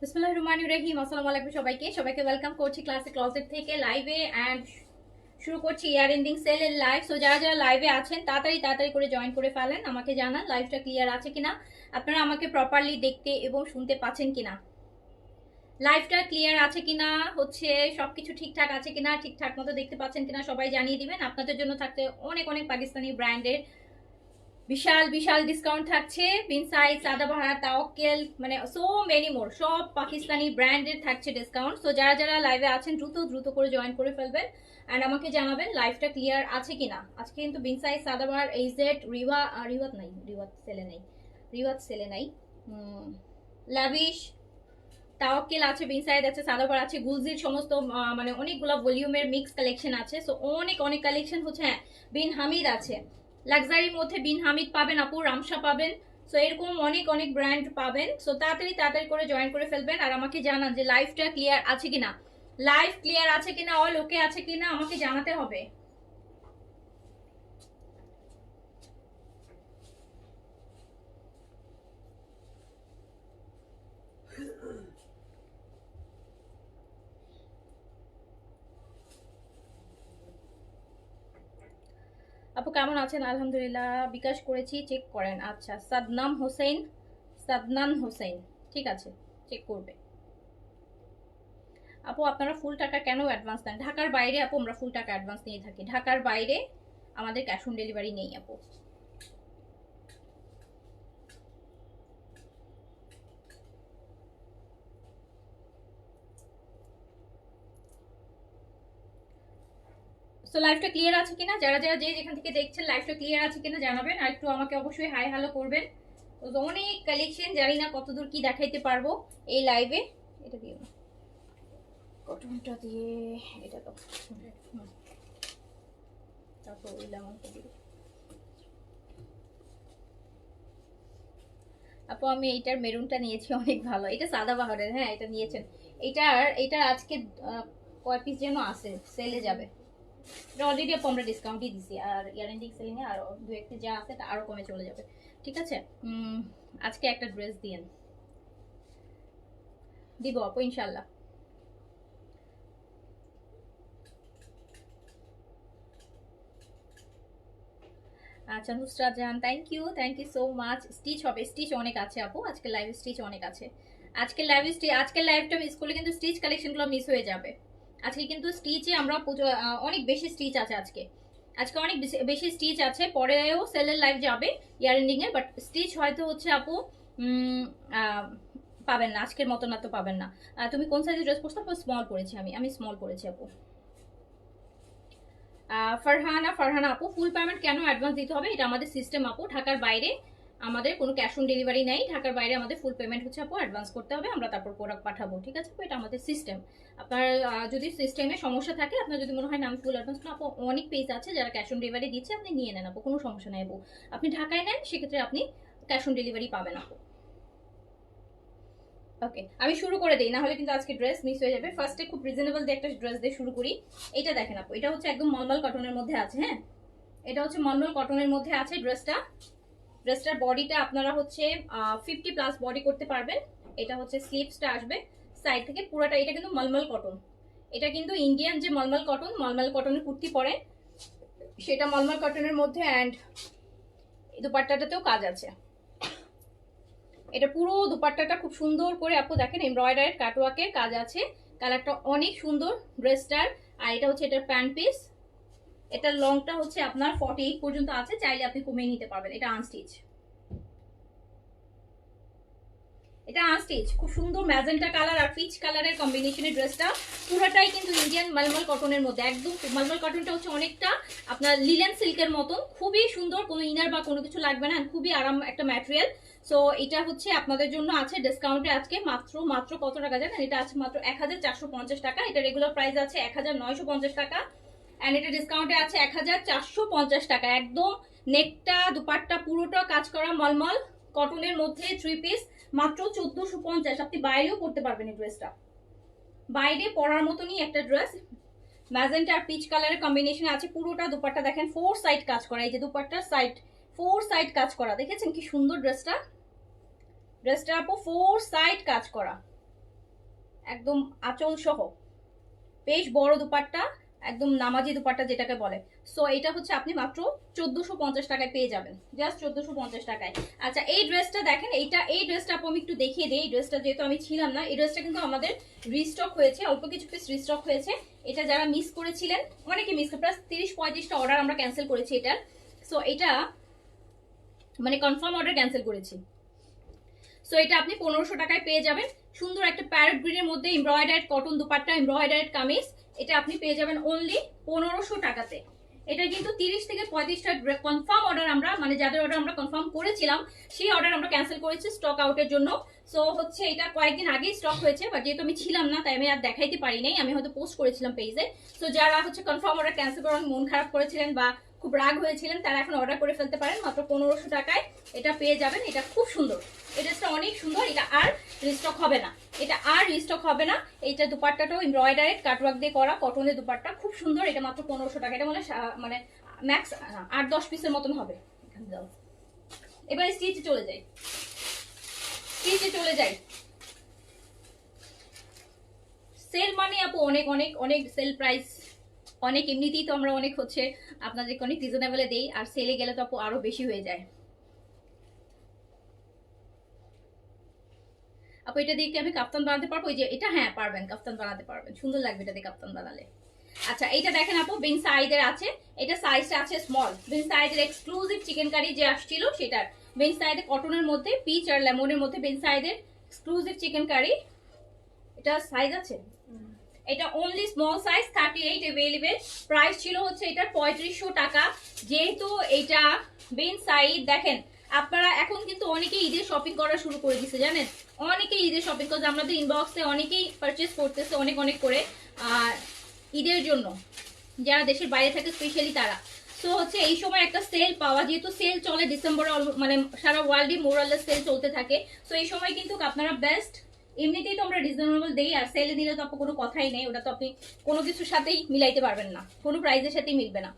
বিসমিল্লাহির রহমানির রহিম। আসসালামু আলাইকুম সবাইকে ওয়েলকাম করছি ক্লাসিক ক্লজেট থেকে লাইভে অ্যান্ড শুরু করছি ইয়ার এন্ডিং সেলের লাইভ। সো যারা যারা লাইভে আছেন তাড়াতাড়ি করে জয়েন করে ফেলেন, আমাকে জানান লাইভটা ক্লিয়ার আছে কিনা, আপনারা আমাকে প্রপারলি দেখতে এবং শুনতে পাচ্ছেন কিনা, লাইভটা ক্লিয়ার আছে কিনা, হচ্ছে সবকিছু ঠিকঠাক আছে কিনা, ঠিকঠাক মতো দেখতে পাচ্ছেন কিনা সবাই জানিয়ে দিবেন। আপনাদের জন্য থাকতে অনেক অনেক পাকিস্তানি ব্র্যান্ডের বিশাল বিশাল ডিসকাউন্ট থাকছে। বিনসাইড, সাদাবাহার, তাওয়াক্কেল, মানে সো মেনি মোর, সব পাকিস্তানি ব্র্যান্ডের থাকছে ডিসকাউন্ট। সো যারা যারা লাইভে আছেন দ্রুত করে জয়েন করে ফেলবেন অ্যান্ড আমাকে জানাবেন লাইভটা ক্লিয়ার আছে কিনা। আজকে কিন্তু বিনসাইড, সাদাবাহার, এইজেড, রিওয়াত সেলে নাই, লাভিশ, তাওয়াক্কেল আছে, বিনসাইড আছে, সাদাবাহার আছে, গুলজির সমস্ত মানে অনেকগুলো ভলিউমের মিক্স কালেকশন আছে। সো অনেক অনেক কালেকশন হচ্ছে। হ্যাঁ, বিন হামিদ আছে, লাক্সারির মধ্যে বিন হামিদ পাবেন আপু, রামসা পাবেন। সো এরকম অনেক অনেক ব্র্যান্ড পাবেন। সো তাড়াতাড়ি করে জয়েন করে ফেলবেন আর আমাকে জানান যে লাইভটা ক্লিয়ার আছে কিনা, লাইভ ক্লিয়ার আছে কিনা, অল ওকে আছে কিনা আমাকে জানাতে হবে। আপু কেমন আছেন? আলহামদুলিল্লাহ, বিকাশ করেছি, চেক করেন। আচ্ছা, সাদনান হোসেন, ঠিক আছে, চেক করবে। আপু আপনারা ফুল টাকা কেন অ্যাডভান্স নেন? ঢাকার বাইরে আপু আমরা ফুল টাকা অ্যাডভান্স নিয়ে থাকি, ঢাকার বাইরে আমাদের ক্যাশ অন ডেলিভারি নেই আপু। সো লাইভটা ক্লিয়ার আছে কিনা, যারা যারা যে যেখান থেকে দেখছেন লাইভটা ক্লিয়ার আছে কিনা জানাবেন আর একটু আমাকে অবশ্যই হাই হ্যালো করবেন। তো অনেক কালেকশন, জানি না কতদূর কি দেখাইতে পারবো এই লাইভে। এটা দিও না, কটনটা দিয়ে এটা তো, তারপর ওই লেমনটা দিও। আপু আমি এইটার মেরুনটা নিয়েছি, অনেক ভালো, এটা সাদাবাহারের। হ্যাঁ, এটা নিয়েছেন। এটার আজকে কয় পিস যেন আছে, সেলে যাবে। এটা অলরেডি আপু আমরা ডিসকাউন্টই দিছি, আর ইয়ার এন্ডিং সেলিং এ আরো দু একটি যা আছে তা আরো কমে চলে যাবে, ঠিক আছে। আজকে একটা ড্রেস দিয়েন, দিব আপু ইনশাল্লাহ। আচ্ছা Nusrat Jahan, thank you so much. Stitch হবে, স্টিচ অনেক আছে আপু, আজকে লাইভ স্টিচ অনেক আছে। আজকের লাইভটা মিস করলে কিন্তু স্টিচ কালেকশনগুলো মিস হয়ে যাবে। আজকে কিন্তু স্টিচে আমরা অনেক বেশি স্টিচ আছে আজকে, অনেক বেশি স্টিচ আছে। পরেও সেলের লাইভ যাবে year ending A, but stitch হয়তো হচ্ছে আপু পাবেন না, আজকের মতো না তো পাবেন না। তুমি কোন সাইজের ড্রেস পরছো আপু? স্মল পরেছি আমি স্মল পরেছি আপু। ফারহানা আপু, ফুল পেমেন্ট কেন অ্যাডভান্স দিতে হবে? এটা আমাদের সিস্টেম আপু, ঢাকার বাইরে আমাদের কোনো ক্যাশ অন ডেলিভারি নেই। ঢাকার বাইরে আমাদের ফুল পেমেন্ট হচ্ছে আপু অ্যাডভান্স করতে হবে, আমরা তারপর প্রোডাক্ট পাঠাবো, ঠিক আছে আপু, এটা আমাদের সিস্টেম। আপনার যদি সিস্টেমে সমস্যা থাকে, আপনার যদি মনে হয় না আমি ফুল অ্যাডভান্স না, আপু অনেক পেজ আছে যারা ক্যাশ অন ডেলিভারি দিচ্ছে, আপনি নিয়ে নেন আপু, কোনো সমস্যা নেই আপু। আপনি ঢাকায় নেন, সেক্ষেত্রে আপনি ক্যাশ অন ডেলিভারি পাবেন আপু। ওকে, আমি শুরু করে দিই, না হলে কিন্তু আজকে ড্রেস মিস হয়ে যাবে। ফার্স্টে খুব রিজনেবল দিয়ে একটা ড্রেস দিয়ে শুরু করি। এটা দেখেন আপু, এটা হচ্ছে একদম মলমল কটনের মধ্যে আছে। হ্যাঁ, এটা হচ্ছে মলমল কটনের মধ্যে আছে ড্রেসটার বডিটা আপনারা হচ্ছে 50+ বডি করতে পারবেন। এটা হচ্ছে স্লিভসটা আসবে সাইড থেকে পুরোটা, এটা কিন্তু মলমল কটন, এটা কিন্তু ইন্ডিয়ান যে মলমল কটনের কুর্তি পরে সেটা মলমল কটনের মধ্যে। অ্যান্ড দুপাট্টাটাতেও কাজ আছে, এটা পুরো দুপাট্টাটা খুব সুন্দর করে আপু দেখেন এমব্রয়ডারি কাটওয়ার্কের কাজ আছে, কালারটা অনেক সুন্দর ড্রেসটার। আর এটা হচ্ছে এটার প্যান্ট পিস, এটার লংটা হচ্ছে আপনার 48 পর্যন্ত আছে, চাইলে আপনি কমিয়ে নিতে পারবেন। এটা আনস্টিচ, খুব সুন্দর ম্যাজেন্টা কালার আর পিচ কালারের কম্বিনেশনের ড্রেসটা পুরোটাই কিন্তু ইন্ডিয়ান মালমল কটনের মধ্যে। একদম মালমল কটনটা হচ্ছে অনেকটা আপনার লিলেন সিল্কের মতন, খুবই সুন্দর, কোনো ইনার বা কোনো কিছু লাগবে না, খুবই আরাম একটা ম্যাটেরিয়াল। সো এটা হচ্ছে আপনাদের জন্য আছে ডিসকাউন্টে আজকে মাত্র কত টাকা জানেন? এটা আছে মাত্র 1450 টাকা। এটা রেগুলার প্রাইস আছে 1950 টাকা, অ্যান্ড এটা ডিসকাউন্টে আছে 1450 টাকা। একদম নেকটা দুপাট্টা পুরোটা কাজ করা মলমল কটনের মধ্যে 3 পিস, মাত্র 1450। আপনি বাইরেও পড়তে পারবেন এই ড্রেসটা, বাইরে পরার মতনই একটা ড্রেস। ম্যাজেন্টা আর পিচ কালারের কম্বিনেশন আছে। পুরোটা দুপাট্টা দেখেন 4 সাইড কাজ করা, এই যে দুপাট্টার সাইড 4 সাইড কাজ করা, দেখেছেন কি সুন্দর ড্রেসটা আপু, 4 সাইড কাজ করা। একদম আঁচল সহ, বেশ বড় দুপাট্টা, একদম নামাজি দুপাট্টা যেটাকে বলে। সো এটা হচ্ছে আপনি মাত্র 1450 টাকায় পেয়ে যাবেন, জাস্ট 1450 টাকায়। আচ্ছা এই ড্রেসটা দেখেন, এই ড্রেসটা আমি একটু দেখিয়ে দিই। এই ড্রেসটা যেহেতু আমি ছিলাম না, এই ড্রেসটা কিন্তু আমাদের রিস্টক হয়েছে, অল্প কিছু পিস রিস্টক হয়েছে। এটা যারা মিস করেছিলেন, অনেকে মিস, প্রায় 30-35টা অর্ডার আমরা ক্যান্সেল করেছি এটার। সো এটা মানে কনফার্ম অর্ডার ক্যান্সেল করেছি। সো এটা আপনি 1500 টাকায় পেয়ে যাবেন। সুন্দর একটা প্যারট গ্রিনের মধ্যে embroidered cotton dupatta, embroidered kameez, এটা আপনি পেয়ে যাবেন অনলি 1500 টাকাতে। এটা কিন্তু 30-35টা কনফার্ম অর্ডার আমরা, মানে যাদের অর্ডার আমরা কনফার্ম করেছিলাম সেই অর্ডার আমরা ক্যান্সেল করেছি স্টক আউটের জন্য। সো হচ্ছে এটা কয়েকদিন আগেই স্টক হয়েছে, বাট যেহেতু আমি ছিলাম না তাই আমি আর দেখাইতে পারি নাই, আমি হয়তো পোস্ট করেছিলাম পেজে। সো যারা হচ্ছে কনফার্ম অর্ডার ক্যান্সেল করার মন খারাপ করেছিলেন বা খুব রাগ হয়েছিলেন, তারা এখন অর্ডার করে ফেলতে পারেন, মাত্র 1500 টাকায় এটা পেয়ে যাবেন। এটা খুব সুন্দর, এই ড্রেসটা অনেক সুন্দর, এটা আর রিস্টক হবে না, এটা আর রিস্টক হবে না। এইটা দুপাট্টাটাও এমব্রয়ডারি কাটওয়ার্ক দিয়ে করা কটনের দুপাট্টা, খুব সুন্দর। এটা মাত্র 1500 টাকা। এটা মানে ম্যাক্স 8-10 পিসের মতন হবে। এবার স্টিচে চলে যাই, সেল মানে আপু অনেক অনেক অনেক সেল প্রাইস, অনেক এমনিতেই তো আমরা অনেক হচ্ছে আপনাদেরকে অনেক রিজনেবলে দেই, আর সেলে গেলে তো আপু আরো বেশি হয়ে যায়। আপু এটা দিয়ে কি আমি কাফতান বানাতে পারবো? এই যে এটা, হ্যাঁ পারবেন, কাফতান বানাতে পারবেন, সুন্দর লাগবে এটা দিয়ে কাফতান বানালে। আচ্ছা এইটা দেখেন আপু, বিন সাইজের আছে, এটা সাইজটা আছে স্মল। বিন সাইজের এক্সক্লুসিভ চিকেন কারি যে আসছিল সেটার, বিন সাইজের কটনের মধ্যে পিচ আর লেমনের মধ্যে বিন সাইজের এক্সক্লুসিভ চিকেন কারি, এটা সাইজ আছে। এটা only small size 38 available. Price ছিল হচ্ছে এটা 3500 টাকা। যেহেতু এটা বিন সাইজ দেখেন, আপনারা এখন কিন্তু অনেকেই ঈদের শপিং করা শুরু করে দিছে জানেন, অনেকেই ঈদের শপিং করছে, আমাদের ইনবক্সে অনেকেই পারচেজ করতেছে অনেক অনেক করে ঈদের জন্য, যারা দেশের বাইরে থাকে স্পেশালি তারা। সো হচ্ছে এই সময় একটা সেল পাওয়া, যেহেতু সেল চলে ডিসেম্বরে, মানে সারা ওয়ার্ল্ডে মোরালের সেল চলতে থাকে। সো এই সময় কিন্তু আপনারা বেস্ট, এমনিতেই তো আমরা রিজনেবল দেই, আর সেলে দিলে তো আপনি কোনো কথাই নেই, ওটা তো আপনি কোনো কিছুর সাথেই মিলাইতে পারবেন না, কোনো প্রাইসের সাথেই মিলবে না।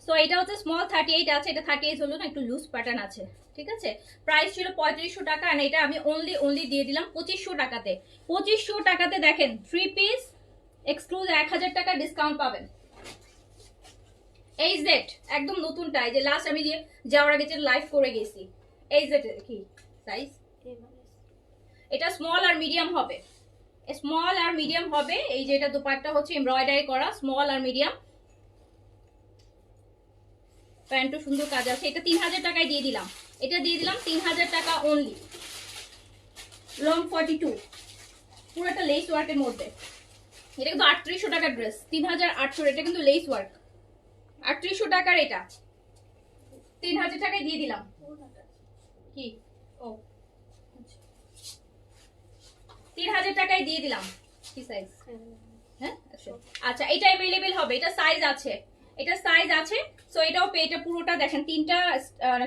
সো এটা হচ্ছে স্মল 38 আছে, এটা 38 হলো না, একটু লুজ প্যাটার্ন আছে, ঠিক আছে। প্রাইস ছিল 3500 টাকা, আর এটা আমি অনলি দিয়ে দিলাম 2500 টাকাতে। 2500 টাকাতে দেখেন 3 পিস এক্সক্লুজ 1000 টাকা ডিসকাউন্ট পাবেন। এই জেড একদম নতুনটা, এই যে লাস্ট আমি যে যাওয়ার আগে যে লাইভ করে গেছি, এই জেড কি সাইজ, এটা স্মল আর মিডিয়াম হবে, স্মল আর মিডিয়াম হবে। এই যে এটা দুপাট্টা হচ্ছে এমব্রয়ডারি করা, স্মল আর মিডিয়াম, প্যান্টও সুন্দর কাজ আছে। এটা 3000 টাকায় দিয়ে দিলাম, এটা দিয়ে দিলাম 3000 টাকা অনলি। লং 42, পুরোটা লেস ওয়ার্কের মধ্যে। এটা কিন্তু 3800 টাকার ড্রেস, 3800, এটা কিন্তু লেস ওয়ার্ক। 3800 টাকার এটা 3000 টাকায় দিয়ে দিলাম। কি ও 3000 টাকায় দিয়ে দিলাম। কি সাইজ? হ্যাঁ আচ্ছা, এটা अवेलेबल হবে, এটা সাইজ আছে, এটা সাইজ আছে। সো এটাও এটা পুরোটা দেখেন, তিনটা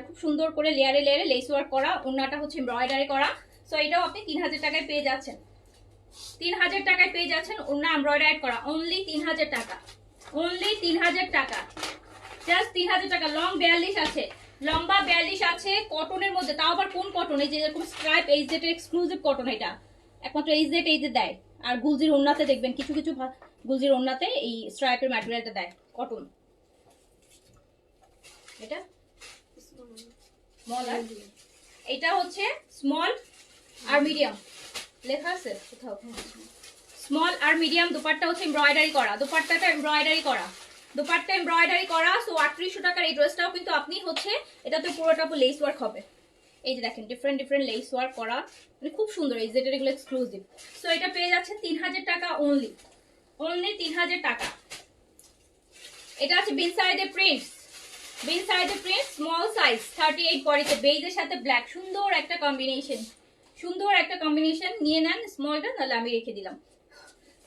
খুব সুন্দর করে লেয়ারে লেয়ারে লেস ওয়ার্ক করা, ওন্নাটা হচ্ছে এমব্রয়ডারি করা। সো এটাও আপনি 3000 টাকায় পেয়ে যাচ্ছেন, 3000 টাকায় পেয়ে যাচ্ছেন, ওন্না এমব্রয়ডারি করা, অনলি 3000 টাকা, অনলি 3000 টাকা, জাস্ট 3000 টাকা। লং 42 আছে, লম্বা 42 আছে, কটনের মধ্যে, তাও আবার কোন কটন, এই যে এরকম স্ট্রাইপ, এই যে এক্সক্লুসিভ কটন, এটা একমাত্র এই যে দেয়। আর গুলজির ওন্নাতে দেখবেন কিছু কিছু গুলজির ওন্নাতে এই স্ট্রাইপের ম্যাটেরিয়ালটা দেয়, কটন। এটা স্মল, আর এটা হচ্ছে স্মল আর মিডিয়াম, লেখা আছে কোথাও, স্মল আর মিডিয়াম। দুপাট্টা হচ্ছে এমব্রয়ডারি করা, দুপাট্টাটা এমব্রয়ডারি করা, দুপাট্টা এমব্রয়ডারি করা। সো 3800 টাকার এই ড্রেসটাও কিন্তু আপনি হচ্ছে, এটাতে পুরোটা লেস ওয়ার্ক হবে। এই যে দেখেন ডিফারেন্ট ডিফারেন্ট লেস ওয়ার্ক করা, মানে খুব সুন্দর। এই যে এগুলো এক্সক্লুসিভ। সো এটা পেয়ে যাচ্ছেন 3000 টাকা অনলি, অনলি 3000 টাকা। এটা আছে বিন সাইডে প্রিন্টস, বিন সাইডে প্রিন্টস, স্মল সাইজ 38 বডিতে, বেজের সাথে ব্ল্যাক, সুন্দর একটা কম্বিনেশন, সুন্দর একটা কম্বিনেশন। নিয়ে নেন স্মলটা, তাহলে আমি রেখে দিলাম।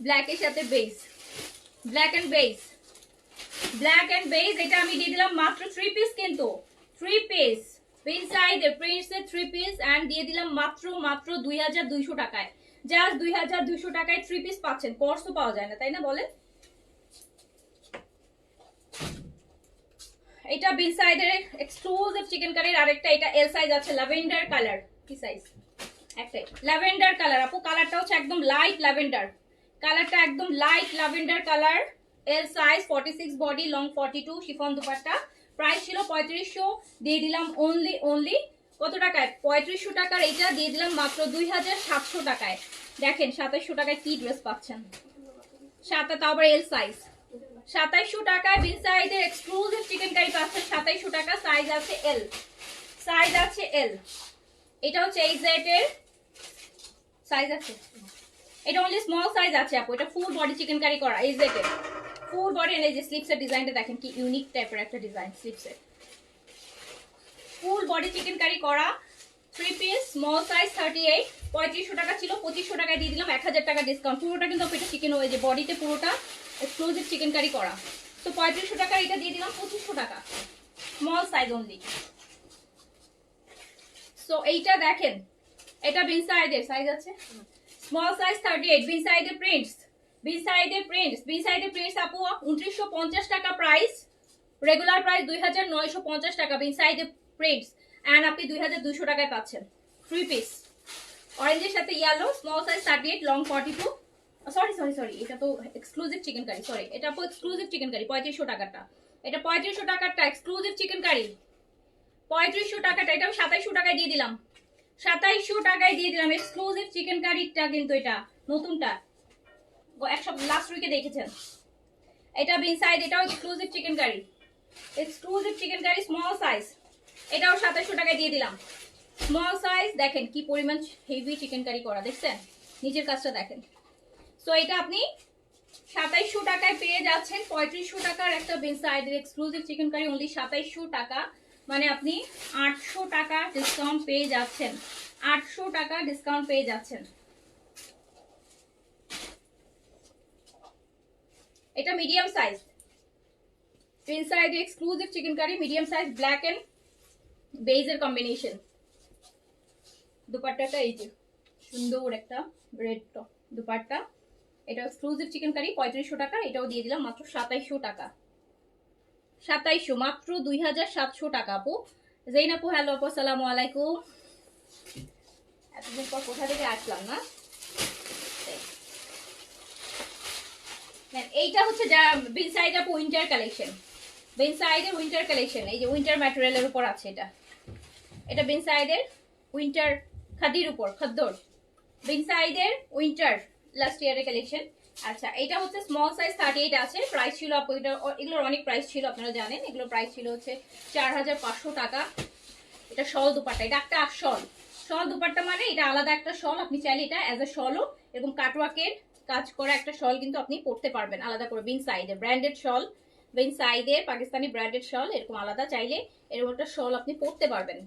ব্ল্যাকের সাথে beige, black and beige, black and beige. এটা আমি দিয়ে দিলাম মাত্র 3 পিস, কিন্তু 3 পিস ইনসাইড প্রিন্টস এর 3 পিস, এন্ড দিয়ে দিলাম মাত্র 2200 টাকায়, জাস্ট 2200 টাকায় 3 পিস পাচ্ছেন। পর্সও পাওয়া যায় না, তাই না বলেন? এটা বিনসাইড এর এক্সক্লুসিভ চিকেন কারির আরেকটা, এটা এল সাইজ আছে, ল্যাভেন্ডার কালার। কি সাইজ? একটাই ল্যাভেন্ডার কালার আপু, কালারটা হচ্ছে একদম লাইট ল্যাভেন্ডার, কালারটা একদম light lavender colour. L size 46 body, long 42, chiffon dupatta. Price ছিল 3500, দিয়ে দিলাম অনলি কত টাকায়? 3500 টাকার এইটা দিয়ে দিলাম মাত্র 2700 টাকায়। দেখেন 2700 টাকায় কি ড্রেস পাচ্ছেন, তাও আবার এল সাইজ। 2700 টাকায় বিন সাইজের এক্সক্লুসিভ চিকেন কারি পাচ্ছেন 2700 টাকা। সাইজ আছে এল, সাইজ আছে এল। এটা হচ্ছে এই সেটের সাইজ আছে, এটা অনলি স্মল সাইজ আছে আপু। এটা ফুল বডি চিকেন কারি করা এই সেটের, ফুল বডি। এই যে স্লিপসের ডিজাইনটা দেখেন কি ইউনিক টাইপের একটা ডিজাইন স্লিপসের, ফুল বডি চিকেন কারি করা 3 পিস স্মল সাইজ 38। 3500 টাকা ছিল, 2500 টাকায় দিয়ে দিলাম 1000 টাকা ডিসকাউন্ট। পুরোটা কিন্তু এটা চিকেন হয়ে যে বডিতে পুরোটা এক্সক্লুসিভ চিকেন কারি করা। তো 3500 টাকা এটা দিয়ে দিলাম 2500 টাকা, স্মল সাইজ অনলি। সো এইটা দেখেন, এটা বিন সাইডের সাইজ আছে স্মল সাইজ 38। বিন সাইডের প্রিন্টস, বিন সাইডের প্রিন্টস আপু 2950 টাকা প্রাইস, রেগুলার প্রাইস 2950 টাকা। বিন সাইডের প্রিন্টস এন্ড আপনি 2200 টাকায় পাচ্ছেন 3 পিস, অরেঞ্জের সাথে yellow, small size 38, long 42। Sorry এটা তো এক্সক্লুসিভ চিকেন কারি, সরি এটা আপু এক্সক্লুসিভ চিকেন কারি 3500 টাকাটা, এটা 3500 টাকারটা এক্সক্লুসিভ চিকেন কারি 3500 টাকাটা। এটা আমি 2700 টাকায় দিয়ে দিলাম, 2700 টাকায় দিয়ে দিলাম এক্সক্লুসিভ চিকেন কারিটা। কিন্তু এটা নতুনটা এক সপ্তাহ লাস্ট উইকে দেখেছেন। এটা বিন সাইড, এটাও exclusive chicken curry, exclusive chicken curry small size, এটাও 2700 টাকায় দিয়ে দিলাম স্মল সাইজ। দেখেন কি পরিমাণ হেভি চিকেন কারি করা, দেখছেন নিচের কাজটা দেখেন। সো এটা আপনি 2700 টাকায় পেয়ে যাচ্ছেন। 3500 টাকার একটা বিন সাইডের এক্সক্লুসিভ চিকেন কারি অনলি 2700 টাকা, মানে আপনি 800 টাকা ডিসকাউন্ট পেয়ে যাচ্ছেন, 800 টাকা ডিসকাউন্ট পেয়ে যাচ্ছেন। এটা মিডিয়াম সাইজ বিন সাইডের exclusive chicken curry, medium size, black and বেজের কম্বিনেশন। দুপাট্টাটা এই যে সুন্দর একটা রেড টপ দুপাট্টা, এটা এক্সক্লুসিভ চিকেন কারি 3500 টাকা। এটাও দিয়ে দিলাম মাত্র 2700 টাকা, 2700 মাত্র 2700 টাকা আপু। জেইন আপু হ্যালো আপু, আসসালামু আলাইকুম। এতদিন পর কোথা থেকে আসলাম না। এইটা হচ্ছে যা বিন সাইড আপু উইন্টার কালেকশন, বিন সাইডের উইন্টার কালেকশন। এই যে উইন্টার ম্যাটেরিয়ালের উপর আছে এটা, এটা বিন সাইডের উইন্টার খাদির উপর, খাদ্দর বিন সাইডের উইন্টার লাস্ট ইয়ারের কালেকশন। আচ্ছা এটা হচ্ছে স্মল সাইজ 38 আছে। প্রাইস ছিল আপু এটা, এগুলোর অনেক প্রাইস ছিল আপনারা জানেন, এগুলোর প্রাইস ছিল হচ্ছে 4500 টাকা। এটা শল দুপাট্টা, এটা একটা শল, শল দুপাট্টা মানে এটা আলাদা একটা শল। আপনি চাইলে এটা অ্যাজ এ শলও এরকম কাটওয়ার্কের কাজ করা একটা শল কিন্তু আপনি পরতে পারবেন আলাদা করে। বিন সাইডের ব্র্যান্ডেড শল, বিন সাইডের পাকিস্তানি ব্র্যান্ডেড শল, এরকম আলাদা চাইলে এরকম একটা শল আপনি পরতে পারবেন।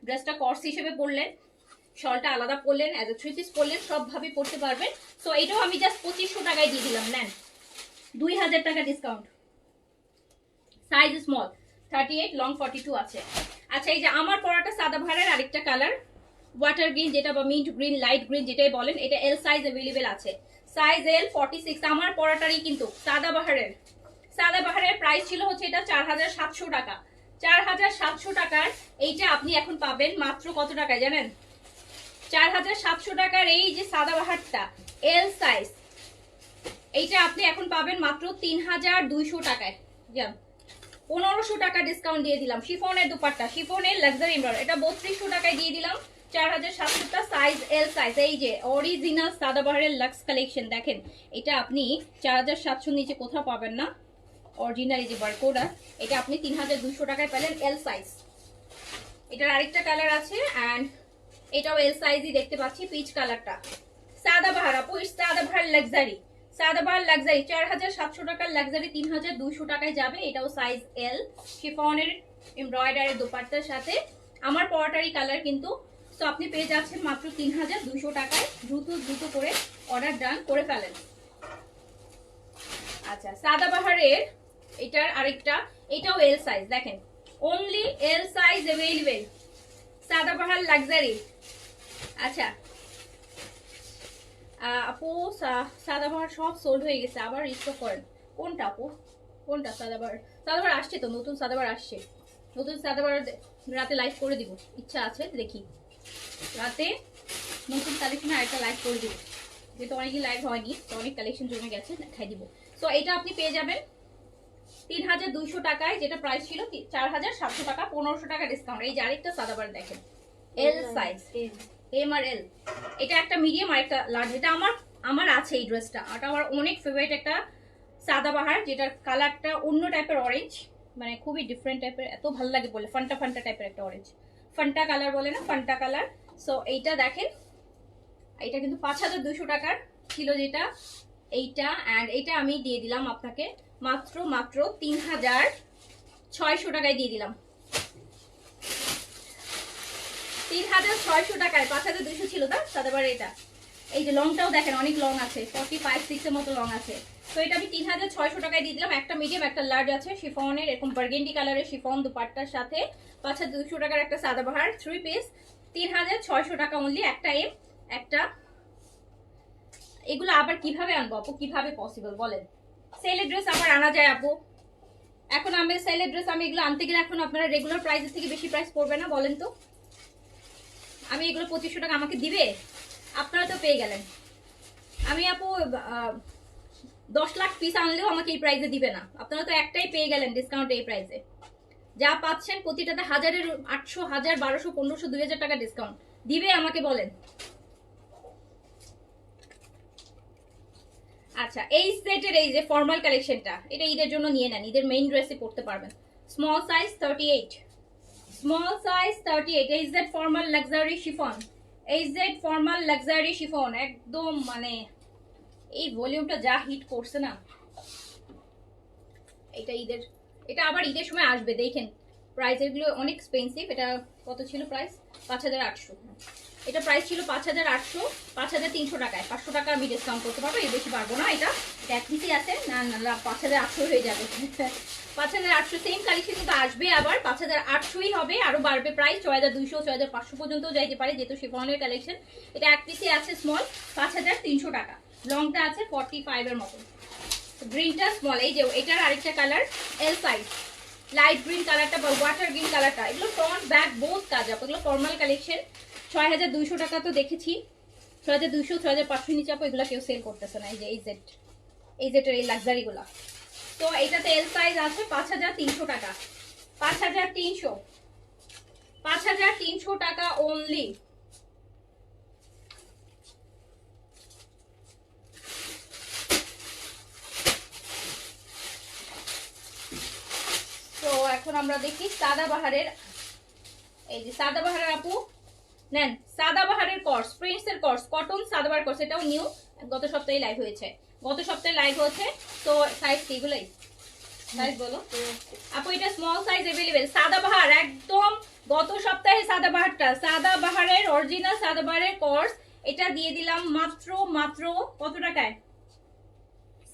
ড্রেসটা কর্স হিসেবে পরলেন, শলটা আলাদা পরলেন, অ্যাজ এ 3 পিস পরলেন, সবভাবে পরতে পারবেন। সো এটাও আমি জাস্ট 2500 টাকায় দিয়ে দিলাম, নেন 2000 টাকা ডিসকাউন্ট। সাইজ স্মল 38, লং 42 আছে। আচ্ছা এই যে আমার পরাটা সাদাবাহারের আরেকটা কালার ওয়াটার গ্রিন, যেটা বা মিন্ট গ্রিন, লাইট গ্রিন যেটাই বলেন, এটা এল সাইজ अवेलेबल আছে, সাইজ এল 46। আমার পরাটারই কিন্তু সাদাবাহারের প্রাইস ছিল হচ্ছে এটা 4700 টাকা, 4700 টাকার এইটা আপনি এখন পাবেন মাত্র কত টাকায় জানেন? 4700 টাকার এই যে সাদাবাহারটা এল সাইজ, এইটা আপনি এখন পাবেন মাত্র 3200 টাকায়। জান 1500 টাকা ডিসকাউন্ট দিয়ে দিলাম। শিফনের দুপাট্টা, শিফনের লাক্সারি এমব্রয়ডারি, এটা 3200 টাকায় দিয়ে দিলাম 4700 টা, সাইজ এল সাইজ। এই যে অরিজিনাল সাদাবাহারের লাক্স কালেকশন দেখেন, এটা আপনি 4700 নিচে কোথাও পাবেন না। অরিজিনাল এই যে বারকোডা, এটা আপনি 3200 টাকায় পেলেন এল সাইজ। এটার আরেকটা কালার আছে এন্ড এটাও এল সাইজই দেখতে পাচ্ছি, পিচ কালারটা। সাদাবাহার আপু, সাদাবাহার লাক্সারি, সাদাবাহার লাক্সারি 4700 টাকার লাক্সারি 3200 টাকায় যাবে। এটাও সাইজ এল, শিফনের এমব্রয়ডারি দোপাট্টার সাথে। আমার পরাটারি কালার কিন্তু। তো আপনি পেয়ে যাচ্ছেন মাত্র 3200 টাকায়। দ্রুত করে অর্ডার ডান করে ফেলেন। আচ্ছা সাদাবাহারের এটার আরেকটা, এটাও এল সাইজ দেখেন, only L size available Sadabahar luxury. আচ্ছা আপু সাদাবাহার সব সোল্ড হয়ে গেছে, আবার স্টক করেন। কোনটা আপু, কোনটা? সাদাবাহার আসছে তো, নতুন সাদাবাহার আসছে, নতুন সাদাবাহার রাতে লাইভ করে দিব, ইচ্ছা আছে দেখি রাতে নতুন কালেকশনে আরেকটা লাইভ করে দিব, যেহেতু অনেকই লাইভ হয়নি, তো অনেক কালেকশন জমে গেছে, দেখাই দিব। সো এটা আপনি পেয়ে যাবেন 3200 টাকায়, যেটা প্রাইস ছিল 4700 টাকা, 1500 টাকা ডিসকাউন্ট। এই যে আরেকটা সাদাবার দেখেন, এল সাইজ, এম আর এল। এটা একটা মিডিয়াম আর একটা লার্জ। এটা আমার আছে এই ড্রেসটা, এটা আমার অনেক ফেভারিট একটা সাদাবাহার, যেটার কালারটা অন্য টাইপের অরেঞ্জ, মানে খুবই ডিফারেন্ট টাইপের, এত ভালো লাগে বলে, ফান্টা ফান্টা টাইপের একটা অরেঞ্জ, ফান্টা কালার বলে না, ফান্টা কালার। সো এইটা দেখেন, এটা কিন্তু 5200 টাকার ছিল যেটা, এইটা অ্যান্ড এইটা আমি দিয়ে দিলাম আপনাকে মাত্র 3600 টাকায় দিয়ে দিলাম। 3600 টাকায় 5200 ছিল না সাদাবার এটা। এই যে লংটাও দেখেন, অনেক লং আছে, 45-6 এর মতো লং আছে। তো এটা আমি 3600 টাকায় দিয়ে দিলাম। একটা মিডিয়াম একটা লার্জ আছে, শিফনের এরকম বার্গেন্ডি কালারের শিফন দুপাট্টার সাথে 5200 টাকার একটা সাদাবাহার 3 পিস, 3600 টাকা অনলি। একটা এম একটা। এগুলো আবার কিভাবে আনবো আপু, কিভাবে পসিবল বলেন? সেলের ড্রেস আবার আনা যায় আপু? এখন আমি সেলের ড্রেস আমি এগুলো আনতে গেলে এখন আপনারা রেগুলার প্রাইসের থেকে বেশি প্রাইস পড়বে না বলেন তো? আমি এগুলো 2500 টাকা আমাকে দিবে? আপনারা তো পেয়ে গেলেন। আমি আপু 10 লাখ পিস আনলেও আমাকে এই প্রাইসে দিবে না। আপনারা তো একটাই পেয়ে গেলেন ডিসকাউন্ট এই প্রাইসে। যা পাচ্ছেন প্রতিটাতে 1000 এর 800 1000 1200 1500 2000 টাকা ডিসকাউন্ট দিবে আমাকে বলেন? আচ্ছা, এই সেটের এই যে ফর্মাল কালেকশনটা, এটা ঈদের জন্য নিয়ে নেন, ঈদের মেইন ড্রেসে পড়তে পারবেন। Small size 38, small size 38, HZ formal luxury chiffon, HZ formal luxury chiffon, একদম মানে এই ভলিউমটা যা হিট করছে না, এটা ঈদের, এটা আবার ঈদের সময় আসবে দেখেন। প্রাইস এগুলো অনেক এক্সপেন্সিভ। এটা কত ছিল প্রাইস? 5800। এটা প্রাইস ছিল 5800, 5300 টাকায়। 500 টাকা আমি ডিসকাউন্ট করতে পারবো, এর বেশি পারবো না। এটা এক পিসই আছে, না না 5800 হয়ে যাবে। 5800 সেম কালেকশন কিন্তু আসবে আবার 5800ই হবে, আরো বাড়বে প্রাইস 6200 6500 পর্যন্ত যাইতে পারে, যেহেতু শিফনের কালেকশন। এটা এক পিসই আছে স্মল, 5300 টাকা। লংটা আছে 45 এর মতো, গ্রিনটা স্মল। এই যে এটার আরেকটা colour L size, light green কালারটা বা ওয়াটার গ্রিন কালারটা, এগুলো ফ্রন্ট ব্যাক বোথ কাজ আপু, এগুলো ফর্মাল কালেকশন। 6200 টাকা তো দেখেছি, 6200 6500 নিচে আপু এগুলো কেউ সেল করতেছে না। এই যে এইজেটের এই লাক্সারি গুলা। তো এটাতে এল সাইজ আছে 5300 টাকা, 5300 টাকা অনলি। তো এখন আমরা দেখি সাদাবাহারের, এই যে সাদাবাহারের আপু নেন, সাদাবাহারের কর্স, প্রিন্সের কর্স, কটন সাদাবাহার কর্স, এটাও নিউ, গত সপ্তাহে লাইভ হয়েছে, গত সপ্তাহে লাইভ হয়েছে। তো সাইজ কি এগুলাই? সাইজ বলো আপু। এটা স্মল সাইজ अवेलेबल সাদাবাহার, একদম গত সপ্তাহে সাদাবাহারটা, সাদাবাহারের অরিজিনাল সাদাবাহারের কর্স, এটা দিয়ে দিলাম মাত্র কত টাকায়?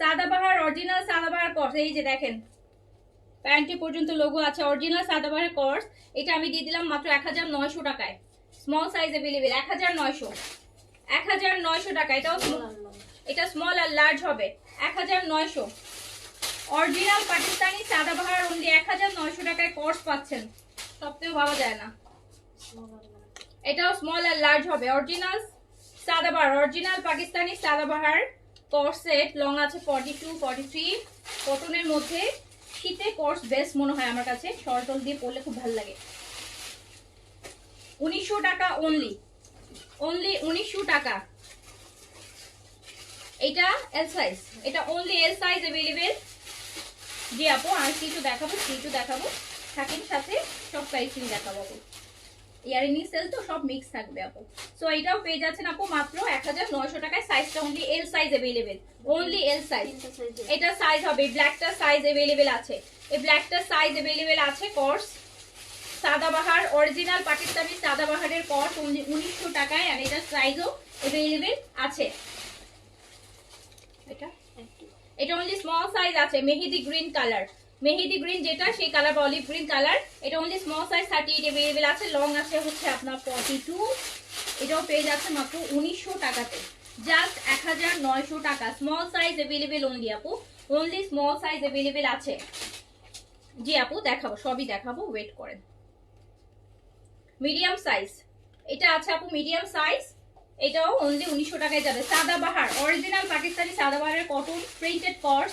সাদাবাহার অরিজিনাল সাদাবাহার কর্স, এই যে দেখেন প্যান্টি পর্যন্ত লোগো আছে, অরিজিনাল সাদাবাহারের কর্স। এটা আমি দিয়ে দিলাম মাত্র 1900 টাকায়। স্মল সাইজ अवेलेबल 1900 টাকা। এটা স্মল আর লার্জ হবে 1900। অরিজিনাল পাকিস্তানি সাদাবাহার অনলি 1900 টাকায় কর্স পাচ্ছেন, সবথেকে ভাবা যায় না। এটাও স্মল আর লার্জ হবে, original Sadabahar, original Pakistani Sadabahar কর্স set. Long আছে 42 43, কটনের মধ্যে। শীতে কর্স বেস্ট মনে হয় আমার কাছে, শর্টল দিয়ে পরলে খুব ভালো লাগে। 1900 টাকা অনলি, 1900 টাকা। এটা এল সাইজ, এটা অনলি এল সাইজ अवेलेबल। জি আপু, আর কিছু দেখাবো থাকেন সাথে, সব সাইজই দেখাবো আপু। ইয়ারিং সেল তো সব মিক্স থাকবে আপু। সো এটাও পেয়ে যাচ্ছেন আপু মাত্র 1900 টাকায়। সাইজটা only L size available, only L size. এটা সাইজ হবে, ব্ল্যাকটা সাইজ अवेलेबल আছে, এই ব্ল্যাকটা সাইজ अवेलेबल আছে। কর্স সাদাবাহার, অরিজিনাল পাকিস্তানি সাদাবাহারের কর্স অনলি 1900 টাকায়, আর এটা সাইজও अवेलेबल আছে। এটা অনলি স্মল সাইজ আছে, মেহেদি গ্রিন কালার, মেহেদি গ্রিন যেটা সেই কালার বা অলিভ গ্রিন কালার। এটা অনলি স্মল সাইজ 38 अवेलेबल আছে। লং আছে হচ্ছে আপনার 42। এটাও পেয়ে যাচ্ছে মাত্র 1900 টাকাতে, জাস্ট 1900 টাকা। স্মল সাইজ अवेलेबल অনলি আপু, অনলি স্মল সাইজ अवेलेबल আছে। জি আপু দেখাবো, সবই দেখাবো, ওয়েট করেন। মিডিয়াম সাইজ, এটা আছে আপু মিডিয়াম সাইজ, এটাও অনলি 1900 টাকায় যাবে। Sadabahar original Pakistani সাদাবাহারের cotton printed কর্স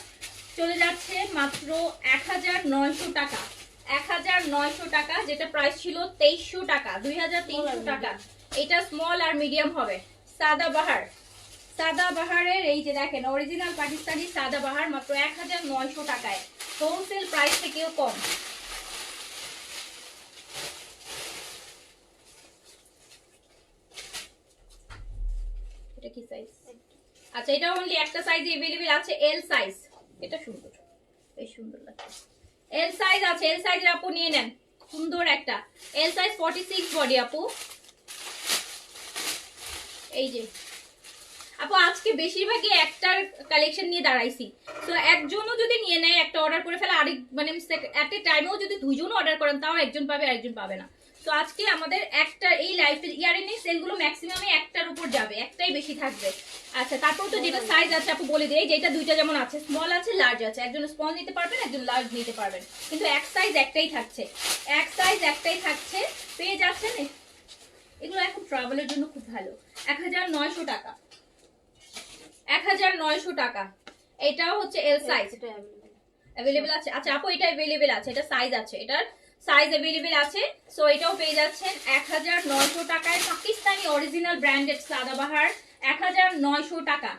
চলে যাচ্ছে মাত্র 1900 টাকা। 1900 টাকা, যেটা প্রাইস ছিল 2300 টাকা, 2300 টাকা। এটা স্মল আর মিডিয়াম হবে। সাদাবাহার, সাদাবাহারের এই যে দেখেন অরিজিনাল পাকিস্তানি সাদাবাহার মাত্র 1900 টাকায়, হোলসেল প্রাইস থেকেও কম। এটা কি সাইজ? আচ্ছা, এটা অনলি একটা সাইজে अवेलेबल আছে, এল সাইজ। এটা সুন্দর, এই সুন্দর লাগছে। এল সাইজ আছে, এল সাইজের আপু নিয়ে নেন, সুন্দর একটা এল সাইজ 46 বডি আপু। এই যে আপু আজকে বেশিরভাগই একটার কালেকশন নিয়ে দাঁড়াইছি, তো একজনও যদি নিয়ে নেয়, একটা অর্ডার করে ফেলে, আরেক মানে এট এ টাইমেও যদি দুইজন অর্ডার করেন তাও একজন পাবে আরেকজন পাবে না। তো আজকে আমাদের একটা এই লাইফ ইয়ারিং সেলগুলো ম্যাক্সিমামই একটার উপর যাবে, একটাই বেশি থাকবে। আচ্ছা, তারপর তো যেটা সাইজ আছে আপু বলে দিই, যেটা দুইটা যেমন আছে, স্মল আছে লার্জ আছে, একজন স্মল নিতে পারবেন, একজন লার্জ নিতে পারবেন, কিন্তু এক সাইজ একটাই থাকছে, এক সাইজ একটাই থাকছে। পেয়ে যাচ্ছেন এগুলো এখন ট্রাভেলের জন্য খুব ভালো। 1900 টাকা, 1900 টাকা। এটাও হচ্ছে এল সাইজ अवेलेबल আছে। আচ্ছা আপু এটা अवेलेबल আছে, এটা সাইজ আছে, এটার সাইজ अवेलेबल আছে। সো এটাও পেয়ে যাচ্ছেন 1900 টাকায়, পাকিস্তানি অরিজিনাল ব্র্যান্ডেড সাদাবাহার 1900 টাকা,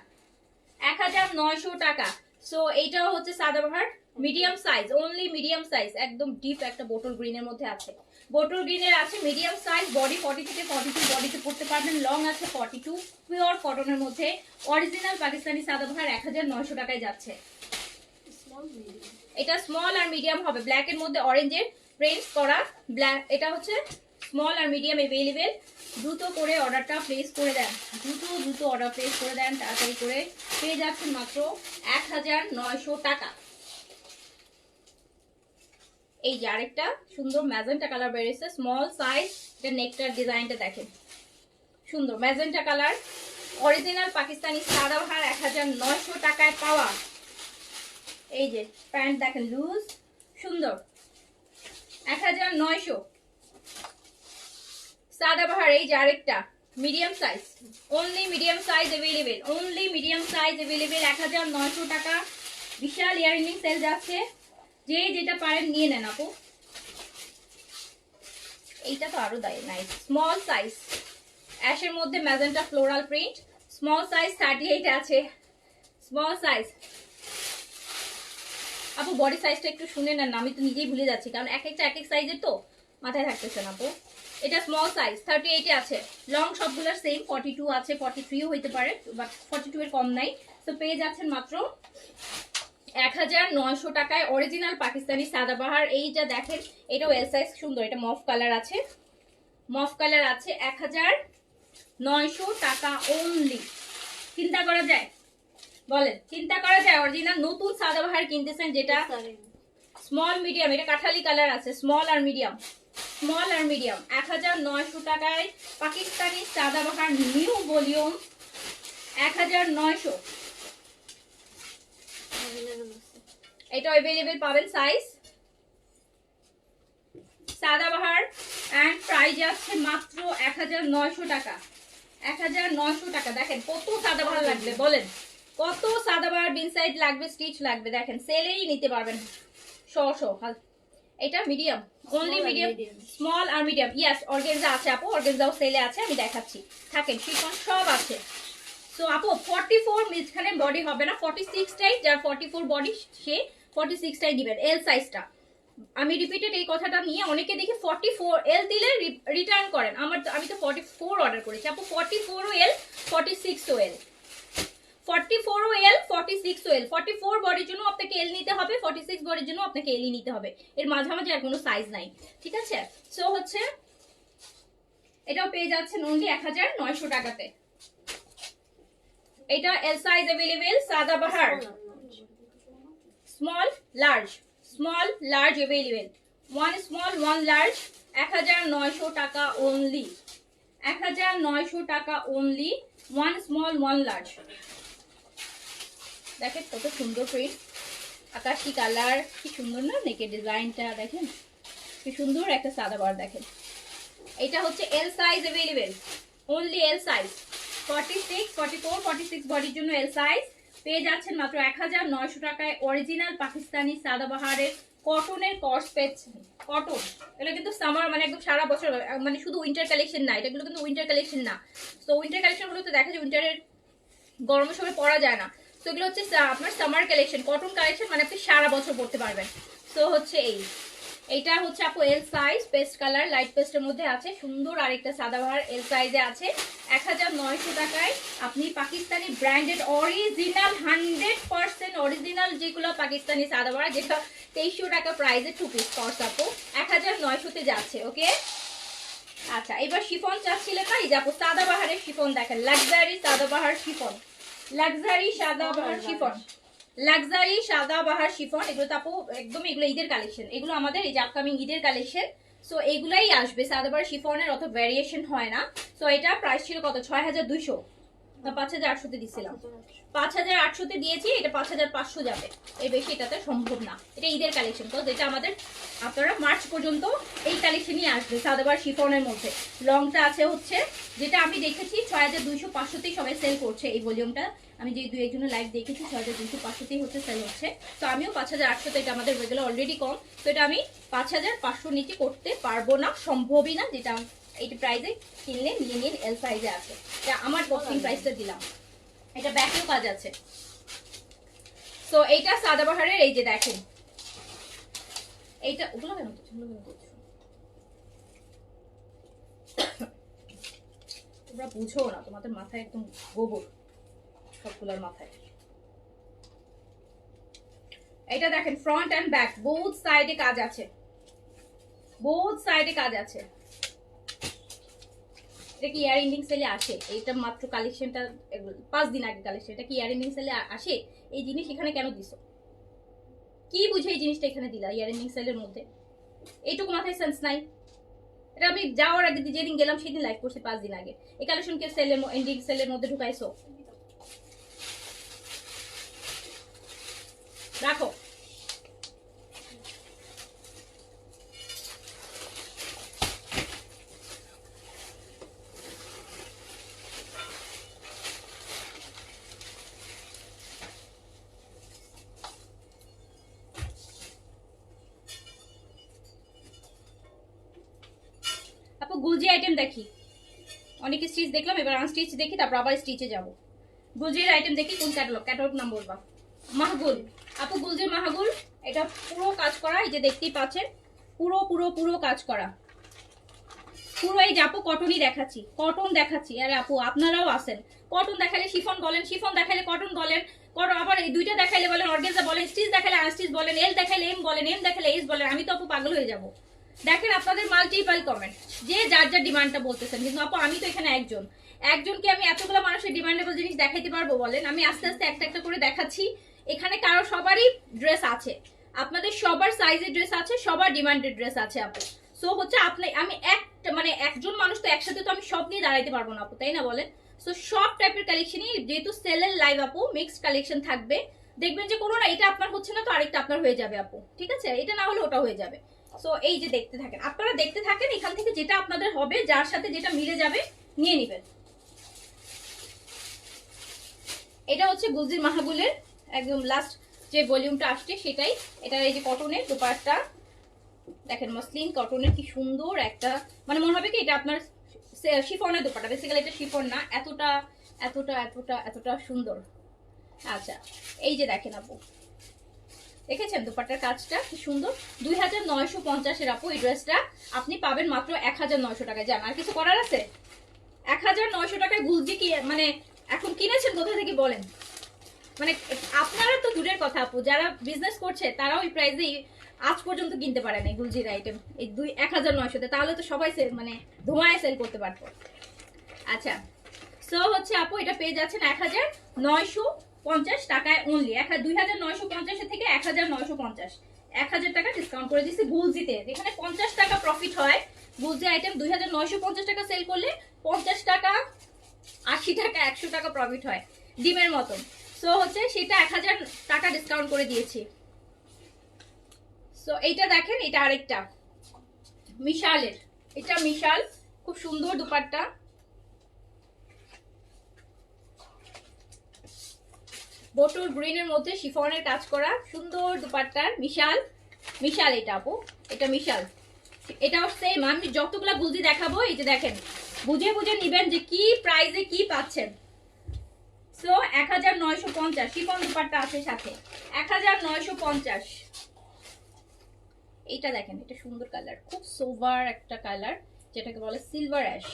1900 টাকা। সো এটাও হচ্ছে Sadabahar medium size, only medium size, একদম ডিপ একটা বোটল গ্রিনের মধ্যে আছে, বোটল গ্রিনের আছে মিডিয়াম সাইজ, বডি 40 থেকে 42 বডিতে পড়তে পারবেন, লং আছে 42, পিওর কটনের মধ্যে অরিজিনাল পাকিস্তানি সাদাবাহার 1900 টাকায় যাচ্ছে। এটা স্মল আর মিডিয়াম হবে, ব্ল্যাক এর মধ্যে অরেঞ্জের প্রিন্টস করা, ব্ল্যাক। এটা হচ্ছে স্মল আর মিডিয়াম अवेलेबल। দ্রুত করে অর্ডারটা প্লেস করে দেন, দ্রুত অর্ডার প্লেস করে দেন, তাড়াতাড়ি করে পেয়ে যাচ্ছেন মাত্র 1900 টাকা। এই যে আরেকটা সুন্দর ম্যাজেন্টা কালার বেরিয়েছে, স্মল সাইজ। এটা নেকটার ডিজাইনটা দেখেন, সুন্দর magenta colour, original Pakistani Sadabahar 1900 টাকায় পাওয়া। এই যে প্যান্ট দেখেন লুজ, সুন্দর, 1900 সাদাবাহার। এই যে আরেকটা medium size, only medium size available, only medium size available, 1900 টাকা। বিশাল ইয়ারিং সেল যাচ্ছে, যে যেটা পারেন নিয়ে নেন আপু। এইটা তো আরো নাইস, স্মল সাইজ, অ্যাশের মধ্যে magenta floral print, small size 38 আছে, স্মল সাইজ। আপু বডি সাইজটা একটু শুনে নেন, আমি তো নিজেই ভুলে যাচ্ছি, কারণ এক একটা এক এক সাইজের তো মাথায় থাকতেছে না আপু। এটা স্মল সাইজ 38 আছে, লং সবগুলোর সেম, 42 আছে, 43ও হইতে পারে, বাট 42 এর কম নাই। তো পেয়ে যাচ্ছেন মাত্র 1900 টাকায় অরিজিনাল পাকিস্তানি সাদাবাহার। এইটা দেখেন, এটাও এল সাইজ, সুন্দর, এটা মফ কালার আছে, মফ কালার আছে, 1900 টাকা অনলি। চিন্তা করা যায়, বলেন চিন্তা করা যায়? অরিজিনাল নতুন সাদাবাহার কিনতেছেন, যেটা স্মল মিডিয়াম, এটা কাঠালি কালার আছে, স্মল আর মিডিয়াম, স্মল আর মিডিয়াম, 1900 টাকায় পাকিস্তানি সাদাবাহার নিউ ভলিউম, 1900। এটা अवेलेबल পাবেন সাইজ সাদাবাহার, এন্ড প্রাইস আছে মাত্র 1900 টাকা, 1900 টাকা। দেখেন কত সাদাবাহার লাগবে, বলেন কত সাদাবাহার বিন সাইড লাগবে, স্টিচ লাগবে, দেখেন সেলেই নিতে পারবেন শো। এটা মিডিয়াম, অনলি মিডিয়াম, স্মল আর মিডিয়াম। ইয়েস, অর্গানজা আছে আপু, অর্গানজাও সেলে আছে, আমি দেখাচ্ছি, থাকেন, শিফন সব আছে। সো আপু 44 মিজখানে বডি হবে না, 46 টাই, যার 44 বডি সে 46 টাই দিবেন, এল সাইজটা। আমি রিপিটেড এই কথাটা নিয়ে অনেকে দেখি 44 এল দিলে রিটার্ন করেন, আমি তো 44 অর্ডার করেছি আপু, 44 ও এল, 46 ও এল, 44 ও এল, 46 ও এল। 44 বডির জন্য আপনাকে এল নিতে হবে, 46 বডির জন্য আপনাকে এলই নিতে হবে, এর মাঝামাঝি আর কোনো সাইজ নাই, ঠিক আছে? সো হচ্ছে এটাও পেয়ে যাচ্ছেন অনলি 1900 টাকাতে। এটা L size available Sadabahar, small large, small large available, one small one large, 1900 টাকা অনলি, 1900 টাকা only, one small one large. দেখেন কত সুন্দর প্রিন্ট, আকাশি কালার, কি সুন্দর না নেকের ডিজাইনটা, দেখেন কি সুন্দর একটা সাদাবাহার। দেখেন এটা হচ্ছে এল size available, only L size, 46, 44, 46 বডির জন্য এল সাইজ পেয়ে যাচ্ছেন মাত্র 1900 টাকায়। অরিজিনাল পাকিস্তানি সাদাবাহারের কটনের কর্সপেট কটন। এটা কিন্তু সামার মানে একদম সারা বছর, মানে শুধু উইন্টার কালেকশন না, এটাগুলো কিন্তু উইন্টার কালেকশন না। তো উইন্টার কালেকশন গুলো তো দেখা যায় উইন্টারের গরমের সময় পরা যায় না। তো এগুলো হচ্ছে আপনার সামার কালেকশন, কটন কালেকশন, মানে আপনি সারা বছর পরতে পারবেন। তো হচ্ছে এইটা হচ্ছে আপু L size, paste colour light পেস্টের মধ্যে আছে, সুন্দর। আরেকটা সাদাবাহার এল সাইজে আছে 1900 টাকায়। আপনি পাকিস্তানি ব্র্যান্ডেড অরিজিনাল 100% অরিজিনাল যেগুলো পাকিস্তানি সাদাবাহার, যেটা 2300 টাকা প্রাইসে 2 পিস কর্স আপু 1900 যাচ্ছে। ওকে, আচ্ছা এবার শিফন চাচ্ছিলেন না, এই যে আপু সাদাবাহারের শিফন দেখেন, luxury Sadabahar chiffon, luxury Sadabahar chiffon, luxury Sadabahar chiffon. এগুলো তো আপু একদম এগুলো ঈদের কালেকশন, এগুলো আমাদের এই যে আপকামিং ঈদের কালেকশন। সো এইগুলাই আসবে, সাদাবাহার শিফনের অত ভ্যারিয়েশন হয় না। সো এটা প্রাইস ছিল কত, 6200 না 5800 দিছিলাম, 5800 দিয়েছি। এটা 5500 যাবে, এই বেশি এটাতে সম্ভব না। এটা ঈদের কালেকশন, তো যেটা আমাদের আপনারা মার্চ পর্যন্ত এই কালেকশনই আসবে সাদাবাহার শিফনের মধ্যে। লংটা আছে হচ্ছে, যেটা আমি দেখেছি 6200 500তেই সবাই সেল করছে এই ভলিউমটা। আমি যে দুই একজনের লাইভ দেখেছি 6200 500তেই হচ্ছে সেল হচ্ছে। তো আমিও 5800, এটা আমাদের রেগুলার অলরেডি কম, তো এটা আমি 5500 নিচে করতে পারবো না, সম্ভবই না। যেটা এই প্রাইসে কিনলে নিয়ে নিন, এল সাইজে আছে। এটা আমার বক্সিং প্রাইসটা দিলাম। এটা ব্যাকেও কাজ আছে। সো এইটা সাদাবাহারের, এই যে দেখেন এইটা, ওগুলো কেন তোমরা বুঝো না, তোমাদের মাথায় একদম গোবর সবগুলোর মাথায়। এটা দেখেন ফ্রন্ট এন্ড ব্যাক বোথ সাইডে কাজ আছে, বোথ সাইডে কাজ আছে। এটা কি ইয়ার এন্ডিং সেলে আসে? এইটা মাত্র কালেকশনটা 5 দিন আগে কালেকশন, এটা কি ইয়ার এন্ডিং সেলে আসে? এই জিনিস এখানে কেন দিছো? কি বুঝে এই জিনিসটা এখানে দিলা ইয়ার এন্ডিং সেলের মধ্যে? এইটুকু মাথায় সেন্স নাই? এটা আমি যাওয়ার আগে যেদিন গেলাম সেদিন লাইভ করছি 5 দিন আগে। এই কালেকশনকে সেলের এন্ডিং সেলের মধ্যে ঢুকাইছো? রাখো। আপু গুলজি আইটেম দেখি, অনেক স্টিচ দেখলাম, এবার আনস্টিচ দেখি, তারপর আবার স্টিচে যাব। গুলজির আইটেম দেখি, কোন ক্যাটালগ, ক্যাটালগ নাম বলবা। মাহগুল আপু, গুলজির মাহগুল, এটা পুরো কাজ করা, এই যে দেখতেই পাচ্ছেন পুরো পুরো পুরো কাজ করা, পুরো এই যে আপু কটনই দেখাচ্ছি, কটন দেখাচ্ছি। আরে আপু আপনারাও আছেন, কটন দেখালে শিফন বলেন, শিফন দেখালে কটন বলেন, আবার এই দুইটা দেখাইলে বলেন অর্গানজা বলেন, স্টিচ দেখালে আনস্টিচ বলেন, এল দেখালে এম বলেন, এম দেখালে এস বলেন। আমি তো আপু পাগল হয়ে যাব। দেখেন আপনাদের মাল্টিপল কমেন্ট, যে যার যার ডিমান্ডটা বলতেছেন, কিন্তু আপু আমি তো এখানে একজনকে আমি এতগুলো মানুষের ডিমান্ডেবল জিনিস দেখাইতে পারবো বলেন? আমি আস্তে আস্তে একটা একটা করে দেখাচ্ছি। এখানে কারো সবারই ড্রেস আছে, আপনাদের সবার সাইজের ড্রেস আছে, সবার ডিমান্ডেড ড্রেস আছে আপু। সো হচ্ছে আপনি আমি মানে একজন মানুষ তো একসাথে তো আমি সব নিয়ে দাঁড়াইতে পারবো না আপু, তাই না বলেন? সো সব টাইপের কালেকশনই, যেহেতু সেলের লাইভ আপু, মিক্সড কালেকশন থাকবে। দেখবেন যে কোনো না এটা আপনার হচ্ছে না তো আরেকটা আপনার হয়ে যাবে আপু, ঠিক আছে? এটা না হলে ওটা হয়ে যাবে। সো এই যে দেখতে থাকেন, আপনারা দেখতে থাকেন, এখান থেকে যেটা আপনাদের হবে, যার সাথে যেটা মিলে যাবে নিয়ে নেবেন। এটা হচ্ছে গুলজির মাহবুলের একদম লাস্ট যে ভলিউমটা আসছে সেটাই। এটা এই যে কটনের দোপাট্টা দেখেন, মসলিন কটনের, কি সুন্দর একটা, মানে মনে হবে কি এটা আপনার শিফনের দোপাট্টা। বেসিক্যালি এটা শিফন না, এতটা এতটা এতটা এতটা সুন্দর। আচ্ছা এই যে দেখেন আপু, দেখেছেন দোপাট্টার কাজটা কি সুন্দর। 2950 আপু এই ড্রেসটা আপনি পাবেন মাত্র 1900 টাকায়। যান, আর কিছু করার আছে? 1900 টাকায় গুলজি কি মানে এখন কিনেছেন কোথা থেকে বলেন? মানে আপনারা তো দূরের কথা আপু, যারা বিজনেস করছে তারাও এই প্রাইসেই আজ পর্যন্ত কিনতে পারে না গুলজির আইটেম এই 1900-তে। তাহলে তো সবাই সেল মানে ধোঁয়ায় সেল করতে পারতো। আচ্ছা সো হচ্ছে আপু এটা পেয়ে যাচ্ছেন 1950 টাকায় অনলি। 2950 থেকে 1950, 1000 টাকা ডিসকাউন্ট করে দিচ্ছি গুলজিতে। যেখানে 50 টাকা প্রফিট হয়, গুলজি আইটেম 2950 টাকা সেল করলে 50 টাকা 80 টাকা 100 টাকা প্রফিট হয়, ডিমের মতন। সো হচ্ছে সেটা 1000 টাকা ডিসকাউন্ট করে দিয়েছি। সো এইটা দেখেন, এটা আরেকটা মিশালের, এটা মিশাল, খুব সুন্দর দুপাট্টা। বোটল গ্রিনের মধ্যে শিফনের কাজ করা সুন্দর দুপাট্টার মিশাল মিশাল এটা আপু, এটা মিশাল। এটাও সেম, আমি যতগুলা গুলজি দেখাবো এই যে দেখেন, বুঝে বুঝে নিবেন যে কি প্রাইসে কি পাচ্ছেন। সো 1950 শিফন দুপাট্টা আছে সাথে, 1950। এইটা দেখেন, এটা সুন্দর কালার, খুব সোভার একটা কালার, যেটাকে বলে সিলভার অ্যাশ।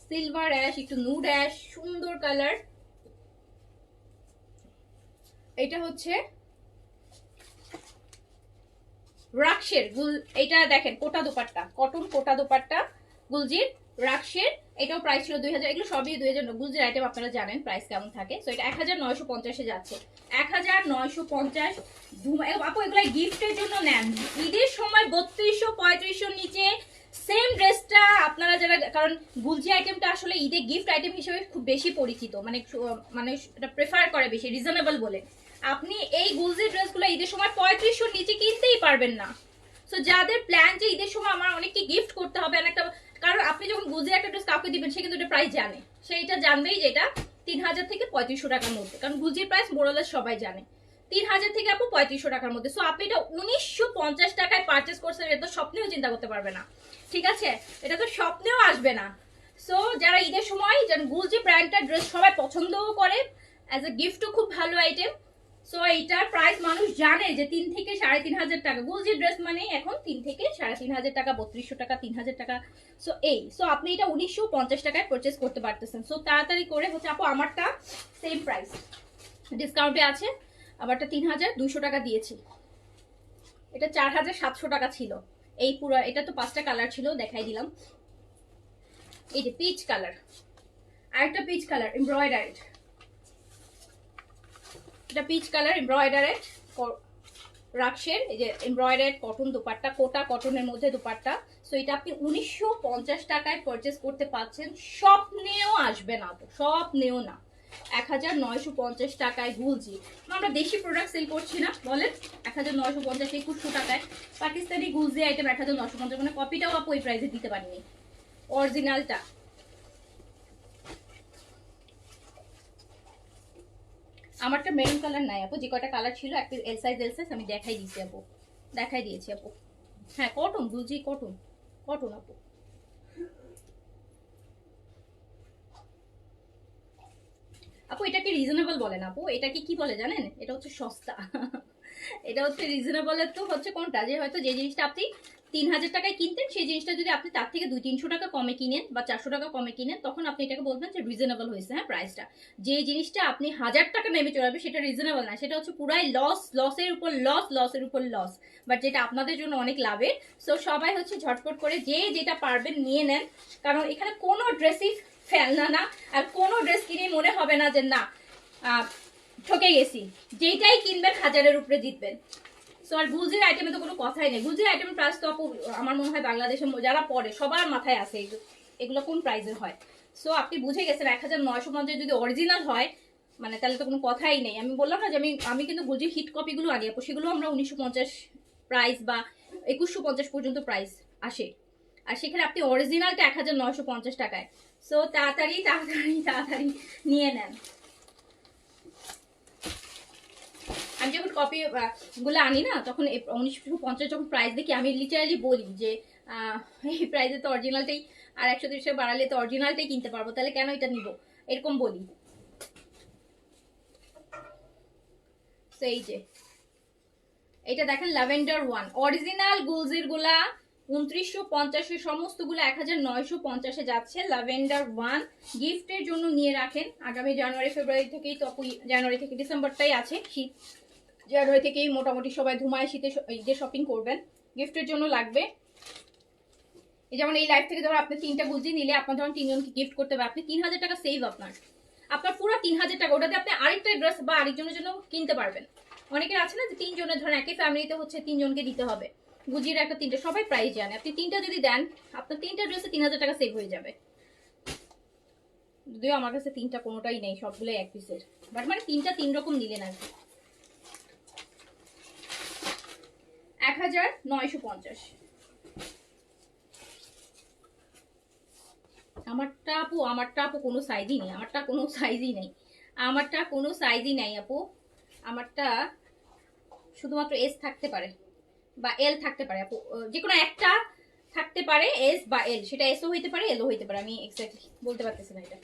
সিলভার অ্যাশ, একটু নুড অ্যাশ, সুন্দর কালার। এটা হচ্ছে রাক্সের গুল, এটা দেখেন কোটা দোপাট্টা, কটন কোটা দোপাট্টা গুলজির রাক্সের। এটাও প্রাইস ছিল 2000, এগুলো সবই 2000 গুলজির আইটেম, আপনারা জানেন প্রাইস কেমন থাকে। সো এটা 1950-এ যাচ্ছে, 1950। আপু এগুলো গিফটের জন্য নেন, ঈদের সময় 3200 3500 নিচে সেম ড্রেসটা আপনারা যারা, কারণ গুলজি আইটেমটা আসলে ঈদে গিফট আইটেম হিসেবে খুব বেশি পরিচিত, মানে মানে এটা প্রেফার করে বেশি, রিজনেবল বলে। আপনি এই গুলজি ড্রেসগুলো ঈদের সময় 3500 নিচে কিনতেই পারবেন না। সো যাদের প্ল্যান যে ঈদের সময় আমার অনেককে গিফট করতে হবে একটা, কারণ আপনি যখন গুলজি একটা ড্রেস কাউকে দিবেন সে কিন্তু এটা প্রাইস জানে, সে এটা জানবেই যে এটা 3000 থেকে 3500 টাকার মধ্যে, কারণ গুলজির প্রাইস মোরালেস সবাই জানে 3000 থেকে আপু 3500 টাকার মধ্যে। সো আপনি এটা 1950 টাকায় পারচেস করছেন, এটা তো স্বপ্নেও চিন্তা করতে পারবে না, ঠিক আছে, এটা তো স্বপ্নেও আসবে না। সো যারা ঈদের সময় গুলজি ব্র্যান্ডটা ড্রেস সবাই পছন্দও করে, অ্যাজ এ গিফটও খুব ভালো আইটেম। সো এইটার প্রাইস মানুষ জানে যে 3 থেকে 3500 টাকা, গুলজি ড্রেস মানে এখন 3 থেকে 3500 টাকা, 3200 টাকা, 3000 টাকা। সো সো আপনি এটা 1950 টাকায় পারচেস করতে পারতেছেন। সো তাড়াতাড়ি করে হচ্ছে আপু, আমারটা সেম প্রাইস, ডিসকাউন্টে আছে, আমারটা 3200 টাকা দিয়েছি, এটা 4700 টাকা ছিল। এই পুরো এটা তো 5টা কালার ছিল, দেখাই দিলাম। এই যে পিচ কালার, আরেকটা পিচ কালার এমব্রয়ডারিড, এটা পিচ কালার এমব্রয়ডারিড রাক্সের, এই যে এমব্রয়ডারিড কটন দুপাট্টা, কোটা কটনের মধ্যে দুপাট্টা। সো এটা আপনি 1950 টাকায় পারচেস করতে পারছেন, স্বপ্নেও আসবে না তো, স্বপ্নেও না। 1950 টাকায় গুলজি, আমরা দেশি প্রোডাক্ট সেল করছি না বলেন, 1950 2100 টাকায় পাকিস্তানি গুলজি আইটেম 1950, মানে কপিটাও আপু ওই প্রাইসে দিতে পারিনি, অরিজিনালটা। আমারটা মেরুন কালার নাই আপু, যে কয়টা কালার ছিল একটা এল সাইজ আমি দেখাই দিয়েছি আপু, দেখাই দিয়েছি আপু। হ্যাঁ কটন গুলজি, কটন কটন আপু। আপু এটাকে রিজনেবল বলেন আপু, এটাকে কি বলে জানেন, এটা হচ্ছে সস্তা এটা হচ্ছে রিজনেবলের তো হচ্ছে কোনটা, যে হয়তো যে জিনিসটা আপনি 3000 টাকায় কিনতেন সেই জিনিসটা যদি আপনি তার থেকে 200-300 টাকা কমে কিনেন বা 400 টাকা কমে কিনেন, তখন আপনি এটাকে বলবেন যে রিজনেবল হয়েছে। হ্যাঁ প্রাইসটা, যে জিনিসটা আপনি 1000 টাকা নেমে চলে যাবে সেটা রিজনেবল না, সেটা হচ্ছে পুরাই লস, লসের উপর লস, লসের উপর লস, বাট যেটা আপনাদের জন্য অনেক লাভের। সো সবাই হচ্ছে ঝটপট করে যে যেটা পারবেন নিয়ে নেন, কারণ এখানে কোনো ড্রেসই ফেলনা না, আর কোনো ড্রেস কিনে মনে হবে না যে না ঠকে গেছি, যেটাই কিনবেন 1000-এর উপরে জিতবেন। সো আর গুলজির আইটেমে তো কোনো কথাই নেই, গুলজির আইটেমের প্রাইস তো আপু আমার মনে হয় বাংলাদেশে যারা পড়ে সবার মাথায় আছে এগুলো কোন প্রাইসের হয়। সো আপনি বুঝে গেছেন 1950 যদি অরিজিনাল হয়, মানে তাহলে তো কোনো কথাই নেই। আমি বললাম না যে আমি কিন্তু গুলজির হিট কপিগুলো আনি আপু, সেগুলো আমরা 1950 প্রাইস বা 2150 পর্যন্ত প্রাইস আসে, আর সেখানে আপনি অরিজিনালটা 1950 টাকায়। সো তাড়াতাড়ি তাড়াতাড়ি তাড়াতাড়ি নিয়ে নেন। আমি যখন কপি গুলো আনি না, তখন 1950 যখন প্রাইস দেখি আমি লিটারালি বলি যে এই প্রাইসে তো অরিজিনালটাই, আর 130 টাকা বাড়ালে তো অরিজিনালটাই কিনতে পারবো, তাহলে কেন এটা নিব, এরকম বলি। তো এই যে এটা দেখেন ল্যাভেন্ডার 1 অরিজিনাল গুলজির গুলা 2950, সমস্তগুলো 1950-এ যাচ্ছে। ল্যাভেন্ডার 1 গিফটের জন্য নিয়ে রাখেন, আগামী জানুয়ারি ফেব্রুয়ারি থেকেই তো, জানুয়ারি থেকে ডিসেম্বরটাই আছে শীত, জানুয়ারি থেকেই মোটামুটি সবাই ধুমায় শীতে ঈদের শপিং করবেন, গিফটের জন্য লাগবে। এই যেমন এই লাইফ থেকে ধরো আপনি 3টা গুলজি নিলে আপনার ধরুন 3 জনকে গিফট করতে হবে, আপনি 3000 টাকা সেভ, আপনার পুরো 3000 টাকা, ওটাতে আপনি আরেকটা ড্রেস বা আরেকজনের জন্য কিনতে পারবেন। অনেকের আছে না যে 3 জনের, ধরেন একই ফ্যামিলিতে হচ্ছে 3 জনকে দিতে হবে, গুজির একটা 3টে সবাই প্রাইস জানে, আপনি 3টা যদি দেন আপনার 3টা ড্রেসে 3000 টাকা সেভ হয়ে যাবে। যদিও আমার কাছে 3টা কোনোটাই নেই, সবগুলোই এক পিসের, বাট মানে 3টা 3 রকম নিলেন আর কি। 1950। আমারটা আপু কোনো সাইজই নেই, আমারটা কোনো সাইজই নেই আপু। আমারটা শুধুমাত্র এস থাকতে পারে বা এল থাকতে পারে আপু, যে কোনো একটা থাকতে পারে, এস বা এল, সেটা এসও হইতে পারে এলও হইতে পারে, আমি এক্স্যাক্টলি বলতে পারতেছি না এটা,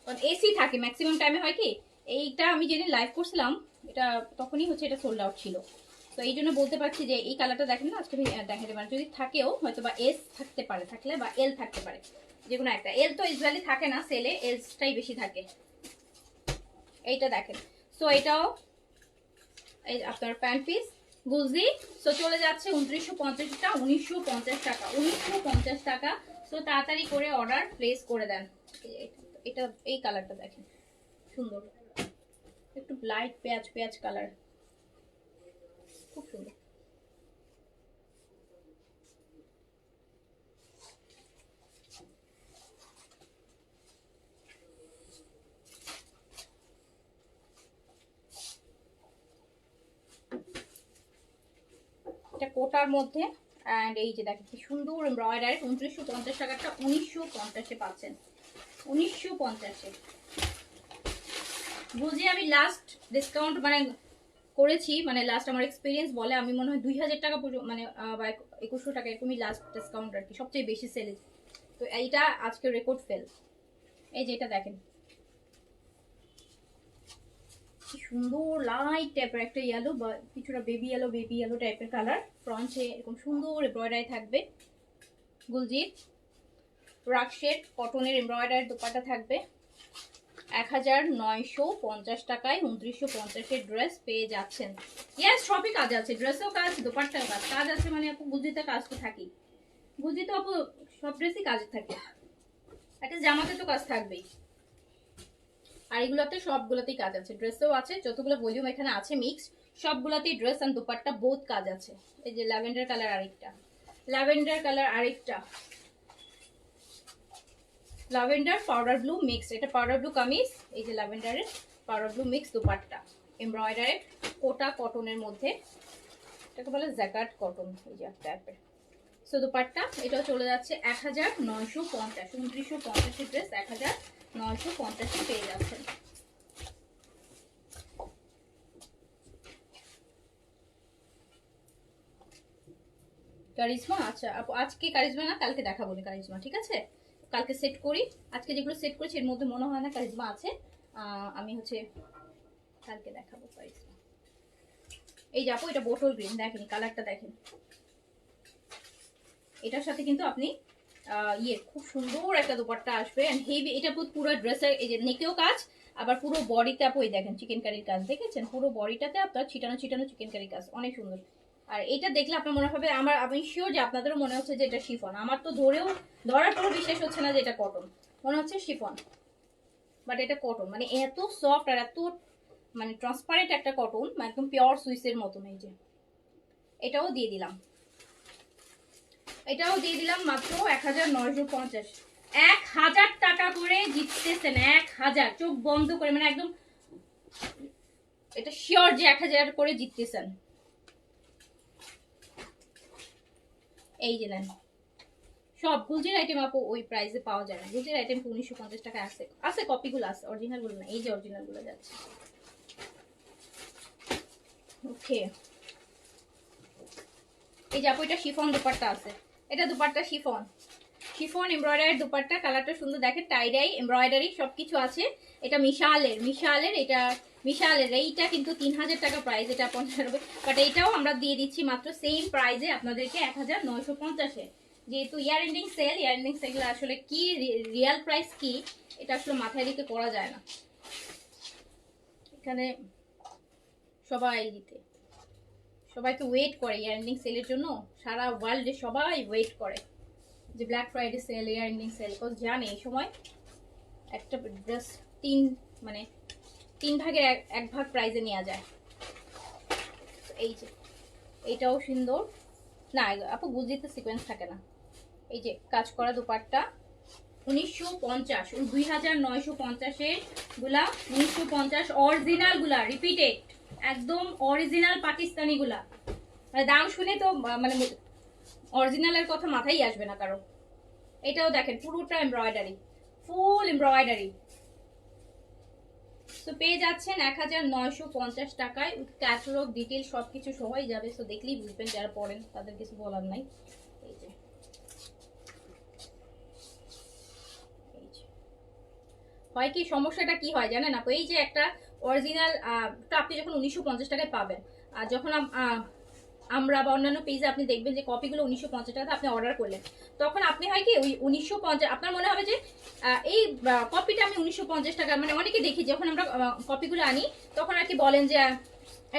কারণ এসি থাকে ম্যাক্সিমাম টাইমে। হয় কি, এইটা আমি যেদিন লাইভ করছিলাম এটা তখনই হচ্ছে এটা সোল্ড আউট ছিল, তো এই জন্য বলতে পারছি যে এই কালারটা দেখেন না, আজকে আমি দেখাতে পারি, যদি থাকেও হয়তো বা এস থাকতে পারে, থাকলে বা এল থাকতে পারে, যে কোনো একটা। এল তো ইউজুয়ালি থাকে না সেলে, এলসটাই বেশি থাকে। এইটা দেখেন, সো এটাও এই আপনার প্যান্ট পিস গুলজি। সো চলে যাচ্ছে 2950টা 1950 টাকা, 1950 টাকা। সো তাড়াতাড়ি করে অর্ডার প্লেস করে দেন। এটা এই কালারটা দেখেন সুন্দর, একটু লাইট পেঁয়াজ পেঁয়াজ কালার, খুব সুন্দর। এটা কোটার মধ্যে, অ্যান্ড এই যে দেখেন কি সুন্দর এমব্রয়ডারি, 2950 টাকাটা 1950-এ পাচ্ছেন, 1950-এ। বুঝি আমি লাস্ট ডিসকাউন্ট মানে করেছি, মানে লাস্ট আমার এক্সপিরিয়েন্স বলে আমি মনে হয় 2000 টাকা মানে বা 2100 টাকা এরকমই লাস্ট ডিসকাউন্ট আর কি, সবচেয়ে বেশি সেল। তো এইটা আজকে রেকর্ড ফেল। এই যে এটা দেখেন কি সুন্দর লাইট টাইপের একটা ইয়েলো বা কিছুটা বেবি ইয়েলো টাইপের কালার, ফ্রন্টে এরকম সুন্দর এমব্রয়ডারি থাকবে, গুলজির রাক্সের কটনের এমব্রয়ডারি দোপাট্টা থাকবে। 1950 টাকায় 2950-এর ড্রেস পেয়ে যাচ্ছেন। ইয়াস, সবই কাজ আছে, ড্রেসেও কাজ, দোপাট্টাও কাজ, কাজ আছে মানে আপু গুলজিতে কাজ তো থাকেই, গুলজি তো আপু সব ড্রেসই কাজ থাকে, একটা জামাতে তো কাজ থাকবেই, আর এগুলোতে সবগুলোতেই কাজ আছে, ড্রেসেও আছে, যতগুলো ভলিউম এখানে আছে মিক্স, সবগুলোতেই ড্রেস আর দোপাট্টা বোথ কাজ আছে। এই যে ল্যাভেন্ডার কালার আরেকটা, ল্যাভেন্ডার কালার আরেকটা, ল্যাভেন্ডার পাউডার ব্লু মিক্স, এটা পাউডার ব্লু কামিজ, এই যে ল্যাভেন্ডারের powder blue mix dupatta, embroidery Kota কটনের মধ্যে, এটাকে বলে জ্যাকার্ড কটন, এই যে টাইপের। সো দোপাট্টা এটাও চলে যাচ্ছে 1950, 2950 ড্রেস 1950 পেয়ে যাচ্ছেন। কারিজমা, আচ্ছা আপু আজকে কারিজমা না, কালকে দেখাবো না কারিজমা, ঠিক আছে, কালকে সেট করি, আজকে যেগুলো সেট করেছি এর মধ্যে মনে হয় না কারিজমা আছে, আমি হচ্ছে কালকে দেখাবো কারিজমা। এই যে আপু এটা বোটল গ্রিন, দেখেন কালারটা দেখেন, এটার সাথে কিন্তু আপনি খুব সুন্দর একটা দোপাট্টা আসবে, এন্ড হেভি, এটা পুরো ড্রেসের এই যে নেকেও কাজ, আবার পুরো বডিতে আপু এই দেখেন চিকেন কারির কাজ, দেখেছেন পুরো বডিটাতে আপনার ছিটানো ছিটানো চিকেন কারির কাজ, অনেক সুন্দর। আর এটা দেখলে আপনার মনে হবে, আমি শিওর যে আপনাদেরও মনে হচ্ছে যে এটা শিফন, আমার তো ধরার পরও বিশ্বাস হচ্ছে না যে এটা কটন, মনে হচ্ছে শিফন, বাট এটা কটন, মানে এত সফট আর এত মানে ট্রান্সপারেন্ট একটা কটন, একদম পিওর সুইসের মতন। এই যে এটাও দিয়ে দিলাম, এটাও দিয়ে দিলাম মাত্র 1950, 1000 টাকা করে জিততেছেন, 1000 চোখ বন্ধ করে, মানে একদম এটা শিওর যে 1000 করে জিততেছেন। এই যে নেন, সব গুলজির আইটেম আপু ওই প্রাইসে পাওয়া যায় না, গুলজির আইটেম 1950 টাকা আছে, আছে কপিগুলো আছে, অরিজিনাল গুলো না, এই যে অরিজিনাল গুলো যাচ্ছে। ওকে, এই যে আপু এটা শিফন দুপাট্টা আছে, এটা dupatta chiffon, chiffon embroidery dupatta, কালারটা সুন্দর দেখেন, টাইডাই এমব্রয়ডারি সবকিছু আছে। এটা মিশালের এটা মিশালের, এইটা কিন্তু 3000 টাকা প্রাইস, এটা 50 টাকা, বাট এইটাও আমরা দিয়ে দিচ্ছি মাত্র সেম প্রাইসে আপনাদেরকে 1950-এ, যেহেতু ইয়ার এন্ডিং সেল আসলে কি রিয়েল প্রাইস কি এটা আসলে মাথায় রেখে করা যায় না, এখানে সবাই তো ওয়েট করে ইয়ার এন্ডিং সেলের জন্য, সারা ওয়ার্ল্ডে সবাই ওয়েট করে যে black Friday sale, year ending sale, because জানে এই সময় একটা ড্রেস তিন ভাগের এক ভাগ প্রাইজে নেওয়া যায়। এই যে এইটাও সুন্দর না আপু, গুলজিতে সিকোয়েন্স থাকে না, এই যে কাজ করা দুপাট্টা 1950, 2950-এর গুলা 1950, অরিজিনাল গুলা, রিপিটেড একদম অরিজিনাল পাকিস্তানি গুলা, মানে দাম শুনে তো মানে অরিজিনালের কথা মাথায় আসবে না কারো। এটাও দেখেন পুরোটা এমব্রয়ডারি, ফুল এমব্রয়ডারি, সো পেয়ে যাচ্ছেন 1950 টাকায়, ক্যাটালগ ডিটেল সবকিছু সবাই যাবে। সো দেখলেই বুঝবেন, যারা পড়েন তাদের কিছু বলার নাই। এই যে হয় কি, সমস্যাটা কি হয় জানেন আপু, এই যে একটা অরিজিনাল আপনি যখন 1950 টাকায় পাবেন, আর যখন আমরা বা অন্যান্য পেজে আপনি দেখবেন যে কপিগুলো 1950 টাকা আপনি অর্ডার করলেন, তখন আপনি হয় কি ওই 1950 আপনার মনে হবে যে এই কপিটা আমি 1950 টাকা, মানে অনেকে দেখি যখন আমরা কপিগুলো আনি তখন আর কি বলেন যে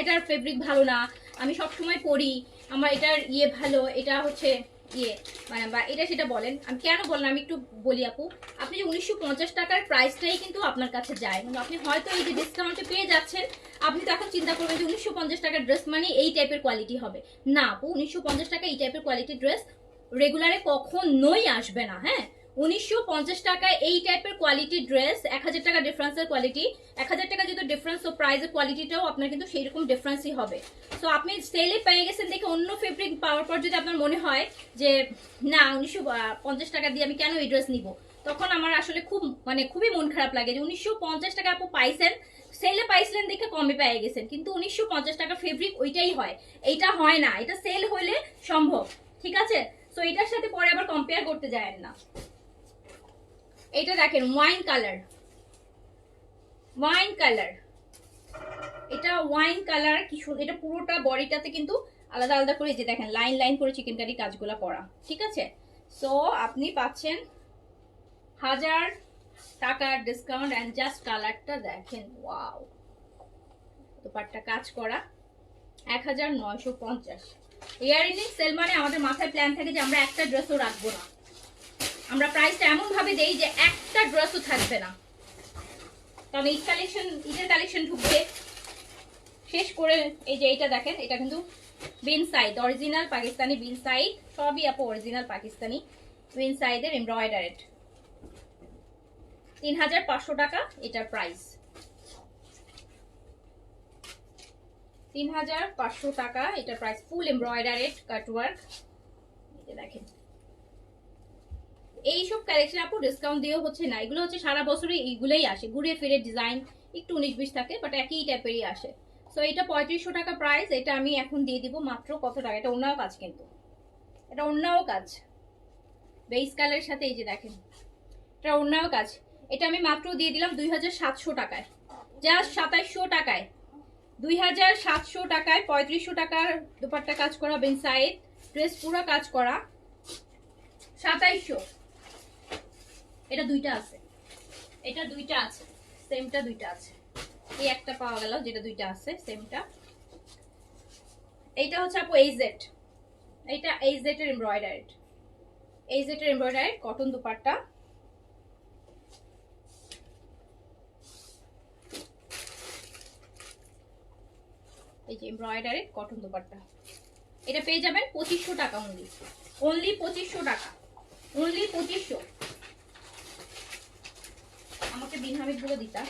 এটার ফেব্রিক ভালো না, আমি সবসময় পরি, আমার এটার ইয়ে ভালো, এটা হচ্ছে ইয়ে মানে বা এটা সেটা বলেন। আমি কেন বললাম আমি একটু বলি আপু, আপনি যে 1950 টাকার প্রাইসটাই কিন্তু আপনার কাছে যায়, কিন্তু আপনি হয়তো এই যে ডিসকাউন্টে পেয়ে যাচ্ছেন, আপনি তো এখন চিন্তা করবেন যে 1950 টাকার ড্রেস মানে এই টাইপের কোয়ালিটি হবে। না আপু, 1950 টাকা এই টাইপের কোয়ালিটির ড্রেস রেগুলারে কখনোই আসবে না। হ্যাঁ, 1950 টাকায় এই টাইপের কোয়ালিটির ড্রেস, 1000 টাকা ডিফারেন্সের কোয়ালিটি, 1000 টাকা যেহেতু ডিফারেন্স, তো প্রাইসের কোয়ালিটিটাও আপনার কিন্তু সেই রকম ডিফারেন্সই হবে। সো আপনি সেলে পেয়ে গেছেন দেখে অন্য ফেব্রিক পাওয়ার পর যদি আপনার মনে হয় যে না 1950 টাকা দিয়ে আমি কেন এই ড্রেস নিব, তখন আমার আসলে খুবই মন খারাপ লাগে যে 1950 টাকা আপু পাইছেন, সেলে পাইছিলেন দেখে কমে পেয়ে গেছেন, কিন্তু 1950 টাকা ফেব্রিক ওইটাই হয়, এইটা হয় না, এটা সেল হলে সম্ভব। ঠিক আছে, সো এটার সাথে পরে আবার কম্পেয়ার করতে যায় না। এটা দেখেন ওয়াইন কালার, ওয়াইন কালার, এটা ওয়াইন কালার কি সুন্দর, এটা পুরোটা বডিটাতে কিন্তু আলাদা আলাদা করে যে দেখেন লাইন লাইন করে চিকেনকারি কাজগুলো করা। ঠিক আছে, সো আপনি পাচ্ছেন 1000 টাকার ডিসকাউন্ট এন্ড জাস্ট কালারটা দেখেন, ওয়াও, দুপাট্টা কাজ করা 1950। ইয়ারিং সেল মানে আমাদের মাথায় প্ল্যান থাকে যে আমরা একটা ড্রেসও রাখবো না, আমরা প্রাইসটা এমন ভাবে দেই যে একটা ড্রেসও থাকবে না, কারণ ঈদ কালেকশন, ঈদের কালেকশন ঢুকবে শেষ করে। এই যে এইটা দেখেন, এটা কিন্তু বিন সাইড অরিজিনাল পাকিস্তানি বিন সাইড, সবই আপু অরিজিনাল পাকিস্তানি বিন সাইডের এমব্রয়ডারেড, 3500 টাকা এটার প্রাইস, 3500 টাকা এটার প্রাইস, ফুল এমব্রয়ডারেড কাটওয়ার্ক। দেখেন এইসব কালেকশন আপু ডিসকাউন্ট দিয়েও হচ্ছে না, এগুলো হচ্ছে সারা বছরই এইগুলোই আসে, ঘুরে ফিরে ডিজাইন একটু 19-20 থাকে, বাট একই টাইপেরই আসে। সো এটা 3500 টাকা প্রাইস, এটা আমি এখন দিয়ে দিব মাত্র কত টাকা, এটা অন্যও কাজ, কিন্তু এটা অন্যও কাজ বেস কালারের সাথে, এই যে দেখেন এটা অন্যও কাজ, এটা আমি মাত্র দিয়ে দিলাম 2700 টাকায়, জাস্ট 2700 টাকায়, 2700 টাকায় 3500 টাকার দুপাট্টা কাজ করা বিন সাইড, ড্রেস পুরো কাজ করা 2700। এটা দুইটা আছে, এটা দুইটা আছে, সেমটা দুইটা আছে, এই একটা পাওয়া গেল যেটা দুইটা আছে সেমটা। এইটা হচ্ছে আপু এইজেড, এইটা এইজেড এর এমব্রয়ডারিড, এইজেড এর এমব্রয়ডারিড কটন দুপাট্টা, এই যে এমব্রয়ডারিড কটন দুপাট্টা, এটা পেয়ে যাবেন 2500 টাকা অনলি, অনলি 2500 টাকা, অনলি 2500। আমাকে বিন হামিদ গুলো দিতা,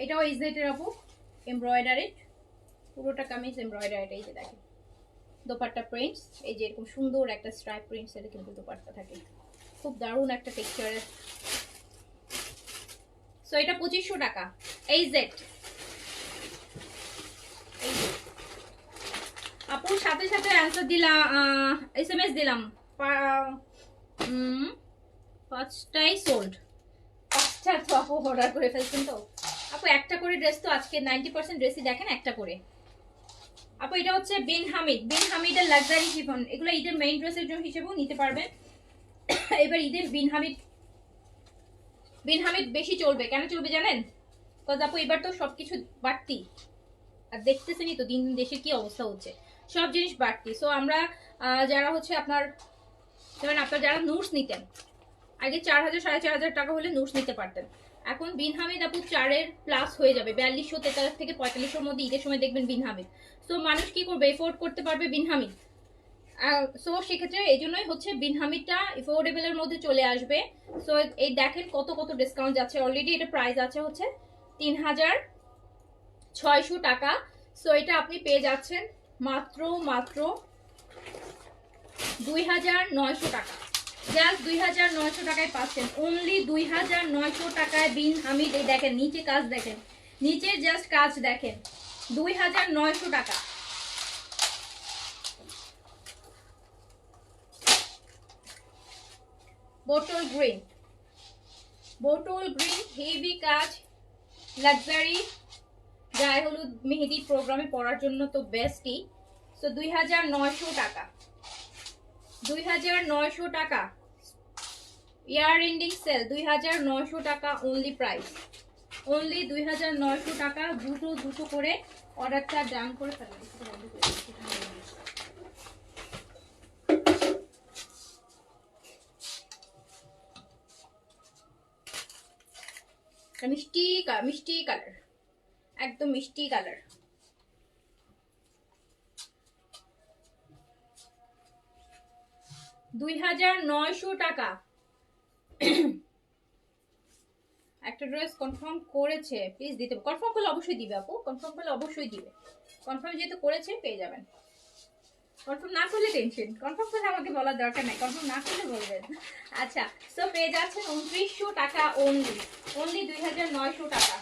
এটাও ইজেট এর আপু এমব্রয়ডারিড, পুরোটা কামিজ এমব্রয়ডারিড। এই যে দেখেন দোপাট্টা প্রিন্টস, এই যে এরকম সুন্দর একটা স্ট্রাইপ প্রিন্টস এর কিন্তু দোপাট্টা থাকে, খুব দারুণ একটা টেক্সচারের। সো এটা 2500 টাকা এইজেড। আপুর সাথে সাথে অ্যান্সার দিলাম, এসএমএস দিলাম, পাঁচটাই সোল্ড, পাঁচটা তো আপু অর্ডার করে ফেলছেন। তো আপু একটা করে ড্রেস তো আজকে 90% ড্রেসই দেখেন একটা করে। আপু এটা হচ্ছে বিন হামিদ, বিন হামিদের লাক্সারি শিফন, এগুলো ঈদের মেইন ড্রেসের জন্য হিসেবেও নিতে পারবেন। এবার ঈদের বিন হামিদ বেশি চলবে, কেন চলবে জানেন? বিকজ আপু এবার তো সবকিছু বাড়তি, আর দেখতেছেনই তো দিন দিন দেশের কি অবস্থা হচ্ছে, সব জিনিস বাড়তি। সো আমরা যারা হচ্ছে আপনার যেমন আপনার যারা নোটস নিতেন আগে 4000 4500 টাকা হলে নোটস নিতে পারতেন, এখন বিন হামিদ আপু 4-এর প্লাস হয়ে যাবে, 4200 43 থেকে 4500-এর মধ্যে ঈদের সময় দেখবেন বিন হামিদ। সো মানুষ কি করবে, এফোর্ড করতে পারবে বিন হামিদ। সো সেক্ষেত্রে এই জন্যই হচ্ছে বিন হামিদটা এফোর্ডেবলের মধ্যে চলে আসবে। সো এই দেখেন কত কত ডিসকাউন্ট যাচ্ছে, অলরেডি এটা প্রাইস আছে হচ্ছে 3600 টাকা। সো এটা আপনি পেয়ে যাচ্ছেন মাত্র মাত্র 2900 টাকা, জাস্ট 2900 টাকায় পাচ্ছেন, অনলি 2900 টাকায় বিন হামিদ। এই দেখেন নিচে কাজ দেখেন, নিচের জাস্ট কাজ দেখেন, 2900 টাকা। Bottle green, bottle green, heavy কাজ, লাক্সারি, গায়ে হলুদ মেহেদি প্রোগ্রামে পড়ার জন্য তো বেস্টই। সো 2900 টাকা, 2900 টাকা, ইয়ার এন্ডিং সেল 2900 টাকা অনলি প্রাইস, অনলি 2900 টাকা। দুটো দুটো করে অর্ডারটা ডান করে ফেলেন। মিষ্টি মিষ্টি কালার, একদম মিষ্টি কালার। $2900 টাকা। একটা ড্রেস কনফার্ম করেছে, প্লিজ দিতে, কনফার্ম করলে অবশ্যই দিবে আপু, কনফার্ম করলে অবশ্যই দিবে, কনফার্ম যেহেতু করেছে পেয়ে যাবেন। কনফার্ম না করলে টেনশন, কনফার্ম করলে আমাকে বলার দরকার নাই, কনফার্ম না করলে বলবেন। আচ্ছা, সো পেয়ে যাচ্ছেন 2900 টাকা অনলি, অনলি 2900 টাকা।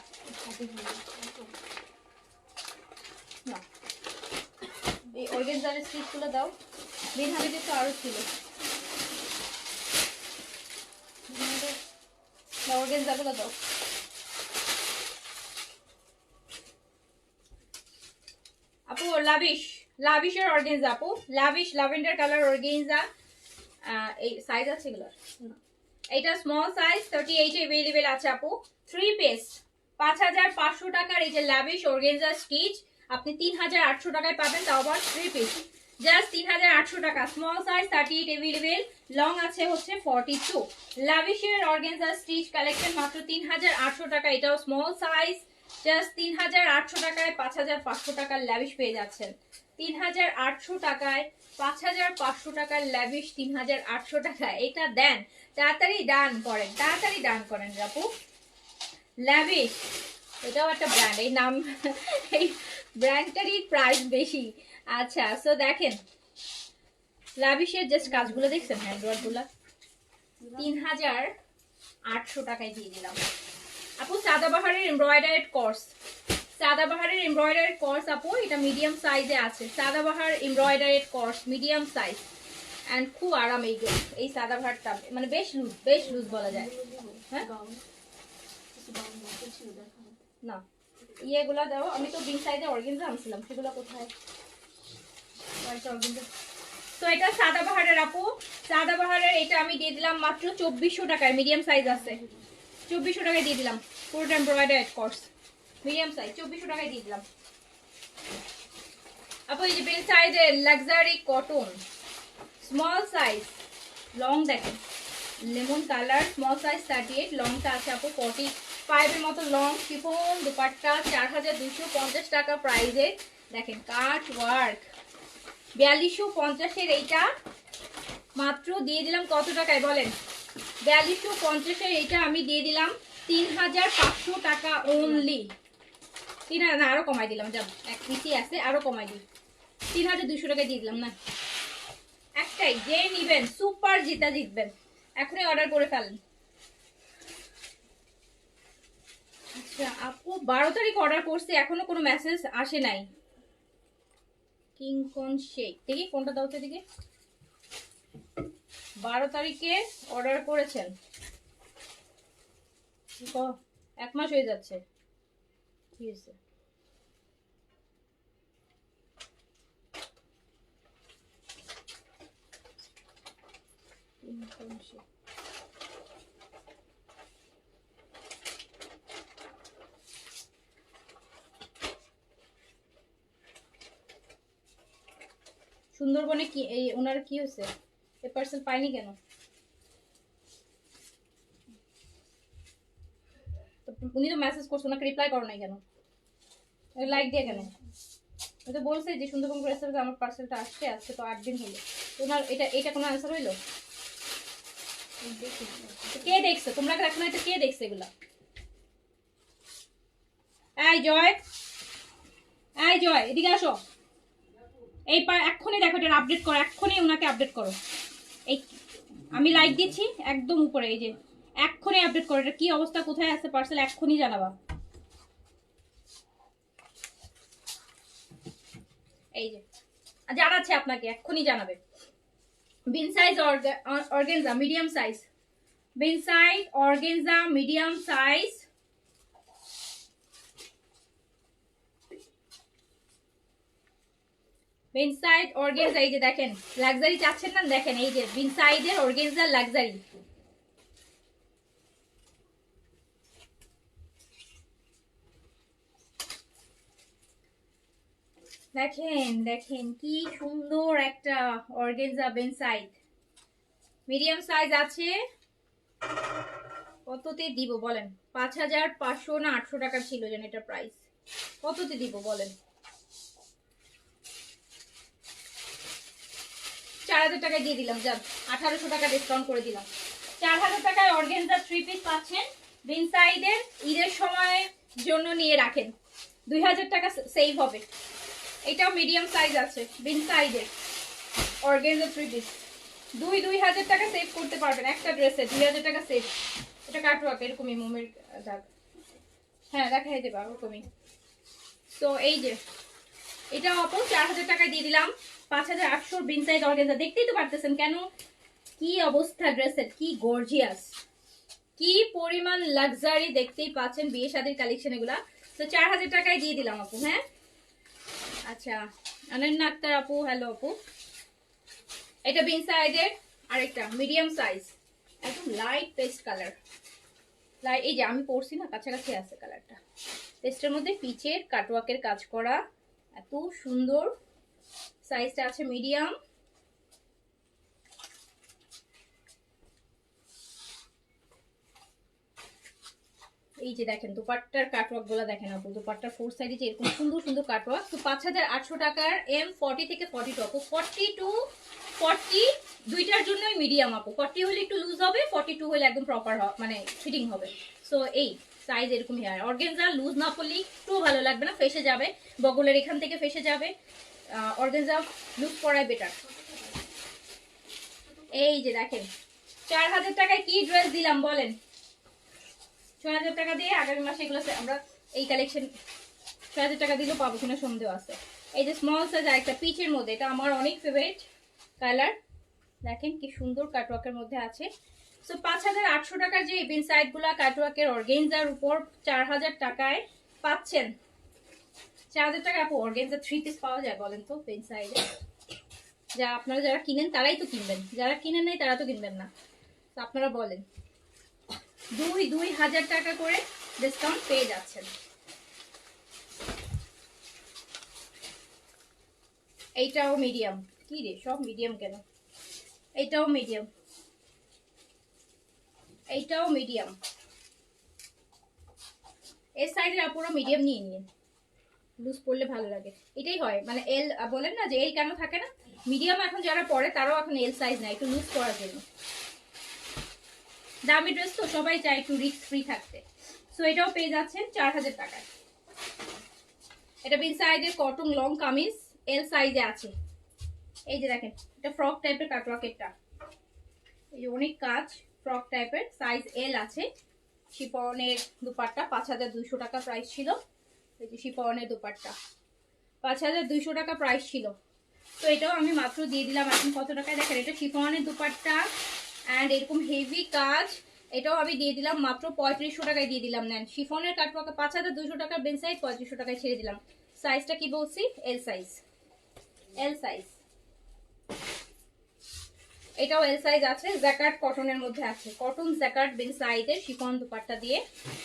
এই অর্গানজারের স্টিচগুলো দাও, বিন হামিদের তো আরো ছিল, অর্গানজাগুলো দাও। আপু লাভিশ, লাভিশের অর্গানজা আপু, লাভিশ ল্যাভেন্ডার কালার অর্গানজা, এই সাইজ আছে এগুলো, এটা স্মল সাইজ 38 अवेलेबल আছে আপু। 3 পিস 5500 টাকার এই যে লাভিশ অর্গানজা স্টিচ আপনি 3800 টাকায় পাবেন, তাও আবার 3 পিস, জাস্ট 3800 টাকা। স্মল সাইজ 38 अवेलेबल, লং আছে হচ্ছে 42। লাভিশের অর্গানজা স্টিচ কালেকশন মাত্র 3800 টাকা, এটাও স্মল সাইজ, জাস্ট 3800 টাকায় 5500 টাকার লাভিশ পেয়ে যাচ্ছেন। 3800 টাকায় 5500 টাকার লাভিশ 3800 টাকায়, এটা দেন, তাড়াতাড়ি ডান করেন, তাড়াতাড়ি ডান করেন আপু। লাভিশ এটাও একটা ব্র্যান্ড, এই নাম এই ব্র্যান্ডটারই প্রাইস বেশি। আচ্ছা, সো দেখেন লাভিশের জাস্ট কাজগুলো দেখছেন, হ্যান্ডওয়ার্কগুলো 3800 টাকায় দিয়ে দিলাম আপু। সাদাবাহারের এমব্রয়ডারিড কোর্স, সাদাবাহারের এমব্রয়ডারিড কোর্স আপু, এটা মিডিয়াম সাইজে আছে, Sadabahar embroidered co-ords medium size, and খুব আরাম এই সাদাবাহারটা, মানে বেশ লুজ, বেশ লুজ বলা যায়। হ্যাঁ না ইয়েগুলা দাও, আমি তো বিন সাইজে অর্গানজা আনছিলাম, সেগুলো কোথায়? তো এটা সাদাবাহারের আপু, সাদাবাহারের এটা আমি দিয়ে দিলাম মাত্র 2400 টাকায়, মিডিয়াম সাইজ আছে, 2400 টাকায় দিয়ে দিলাম, পুরোটা এমব্রয়ডারি কোর্স মিডিয়াম সাইজ 2400 টাকায় দিয়ে দিলাম আপু। এই যে বিন সাইজের luxury cotton small size, long দেখেন লেমন কালার, স্মল সাইজ 38, লংটা আছে আপু 45 এর মতো লং, শিফন দুপাট্টা 4250 টাকা প্রাইজে। দেখেন কাট ওয়ার্ক 4250 এর, এইটা মাত্র দিয়ে দিলাম কত টাকায় বলেন? 4250 এর এইটা আমি দিয়ে দিলাম 3500 টাকা অনলি। না আরো কমাই দিলাম, যাব এক পিসি আছে, আরো কমাই দিই, 3200 টাকায় দিয়ে দিলাম। না একটাই, যে নিবেন সুপার জিতা জিতবেন, এখনই অর্ডার করে ফেলেন। আচ্ছা আপু 12 তারিখ অর্ডার করছি, এখনো কোনো মেসেজ আসে নাই। কিংকন শেক দেখি কোনটা দাও তো দেখি, 12 তারিখে অর্ডার করেছেন, 1 মাস হয়ে যাচ্ছে, কি হয়েছে? সুন্দরবনে কি এই ওনার কি হয়েছে, এই পার্সেল পাইনি কেন? উনি তো মেসেজ করছে, ওনাকে রিপ্লাই করো নাই কেন, লাইক দিয়ে কেন? ও তো বলছে যে সুন্দরবন রেস্টুরেন্টে আমার পার্সেলটা আসছে, আজকে তো 8 দিন হলো, ওনার এটা কোনো অ্যান্সার হইলো? কে দেখছে তোমরা দেখো না, এটা কে দেখছে এগুলা? এই জয়, এই জয় এদিকে আসো, এই এক্ষুনি দেখো এটা আপডেট করো, এক্ষুনি ওনাকে আপডেট করো। এই আমি লাইক দিচ্ছি একদম উপরে, এই যে এক্ষুনি আপডেট করো। এটা কি অবস্থা, কোথায় আছে পার্সেল, এক্ষুনি জানাবা। এই যে জানাচ্ছে আপনাকে, এক্ষুনি জানাবে। বিন সাইজ অর্গানজা মিডিয়াম সাইজ, বিন সাইজ অর্গানজা মিডিয়াম সাইজ। বিন সাইড অর্গানজা, এই যে দেখেন লাক্সারি চাচ্ছেন না, দেখেন এই যে বিন সাইডের অর্গানজা লাক্সারি। দেখেন দেখেন কি সুন্দর একটা অর্গানজা বিন সাইড, মিডিয়াম সাইজ আছে। কততে দিব বলেন? 5500 না 800 টাকা ছিল যেন এটা প্রাইস। কততে দিব বলেন? 4000 টাকায় দিয়ে দিলাম, যান 1800 টাকা ডিসকাউন্ট করে দিলাম। 4000 টাকায় অর্গানজা 3 পিস পাচ্ছেন বিন সাইডের। ঈদের সময় জন্য নিয়ে রাখেন, 2000 টাকা সেভ হবে। এটাও মিডিয়াম সাইজ আছে বিন সাইডের অর্গানজা 3 পিস। 2000 টাকা সেভ করতে পারবেন একটা ড্রেসে, 2000 টাকা সেভ। এটা কাটওয়ার্ক এরকমই মোমের দাগ, হ্যাঁ দেখাই দেবা ওরকমই। তো এই যে এটাও আপু 4000 টাকায় দিয়ে দিলাম। 5800 বিন সাইজ অর্গানজা, দেখতেই তো পারতেছেন কেন কি অবস্থা ড্রেসের, কি গর্জিয়াস, কি পরিমাণ লাক্সারি, দেখতেই পাচ্ছেন বিয়ে শাদীর কালেকশন এগুলা। তো 4000 টাকায় দিয়ে দিলাম আপু। হ্যাঁ আচ্ছা, অনন্যা আক্তার আপু, হ্যালো আপু। এটা বিন সাইডের আরেকটা মিডিয়াম সাইজ, একদম লাইট পেস্ট কালার। লাইট, এই যে আমি পরছি না, কাছাকাছি আছে কালারটা। পেস্টের মধ্যে পিচের কাটওয়ার্কের কাজ করা, এত সুন্দর। সাইজটা আছে মিডিয়াম। এই যে দেখেন দুপাট্টার কাটওয়ার্ক গুলো দেখেন আপু, দুপাট্টার 4 সাইডে যে এরকম সুন্দর সুন্দর কাটওয়ার্ক। তো 5800 টাকার M40 থেকে 42 আপু, 40 টু 40 দুইটার জন্যই মিডিয়াম আপু। 40 হলে একটু লুজ হবে, 42 হলে একদম প্রপার মানে ফিটিং হবে। সো এই সাইজ এরকম হেয়ার অর্গানজা লুজ না পড়লে একটু ভালো লাগবে না, ফেসে যাবে, বগলের এখান থেকে ফেসে যাবে। অর্গানজা লুজ পরাই বেটার। এই যে দেখেন 4000 টাকায় কি ড্রেস দিলাম বলেন? 6000 টাকা দিয়ে আগামী মাসে এগুলো আমরা এই কালেকশন 6000 টাকা দিলেও পাবো কিনা সন্দেহ আছে। এই যে স্মল সাইজ একটা পিচের মধ্যে, এটা আমার অনেক ফেভারিট কালার। দেখেন কি সুন্দর কাটওয়ার্কের মধ্যে আছে। সো 5800 টাকার যে বিন সাইড গুলা কাটওয়ার্কের অর্গানজার উপর 4000 টাকায় পাচ্ছেন। 4000 টাকা আপু অর্গানজা 3 পিস পাওয়া যায় বলেন তো বিন সাইডে? যা আপনারা যারা কিনেন তারাই তো কিনবেন, যারা কিনেন নাই তারা তো কিনবেন না। তো আপনারা বলেন, 2000 টাকা করে ডিসকাউন্ট পেয়ে যাচ্ছেন। এইটাও মিডিয়াম, কি রে সব মিডিয়াম কেন? এইটাও মিডিয়াম, এইটাও মিডিয়াম। এই সাইডের আপুরা মিডিয়াম নিয়ে নিয়ে, লুজ পড়লে ভালো লাগে। এটাই হয় মানে এল বলেন না যে এল কেন থাকে না, মিডিয়াম এখন যারা পরে তারাও এখন এল সাইজ নেয় একটু লুজ করার জন্য। দামি ড্রেস তো সবাই চায় একটু রিস্ক ফ্রি থাকতে। সো এটাও পেয়ে যাচ্ছেন 4000 টাকায়। এটা বিন সাইডের কটন লং কামিজ, এল সাইজে আছে। এই যে দেখেন এটা ফ্রক টাইপের কাটওয়ার্কেরটা, এই যে অনেক কাজ, ফ্রক টাইপের, সাইজ এল আছে। শিফনের দুপাট্টা 5200 টাকা প্রাইস ছিল। এই যে শিফনের দুপাট্টা 5200 টাকা প্রাইস ছিল। তো এটাও আমি মাত্র দিয়ে দিলাম এখন কত টাকায় দেখেন, এটা শিফনের দুপাট্টা অ্যান্ড এরকম হেভি কাজ, এটাও আমি দিয়ে দিলাম মাত্র 3500 টাকায় দিয়ে দিলাম। নেন শিফনের কাটওয়ার্ক 5200 টাকার বেন সাইজ 3500 টাকায় ছেড়ে দিলাম। সাইজটা কি বলছি? L size, L size. এটাও এল সাইজ আছে, জ্যাকার্ড কটনের মধ্যে আছে, কটন জ্যাকার্ড বিন সাইজের শিফন দুপাট্টা দিয়ে।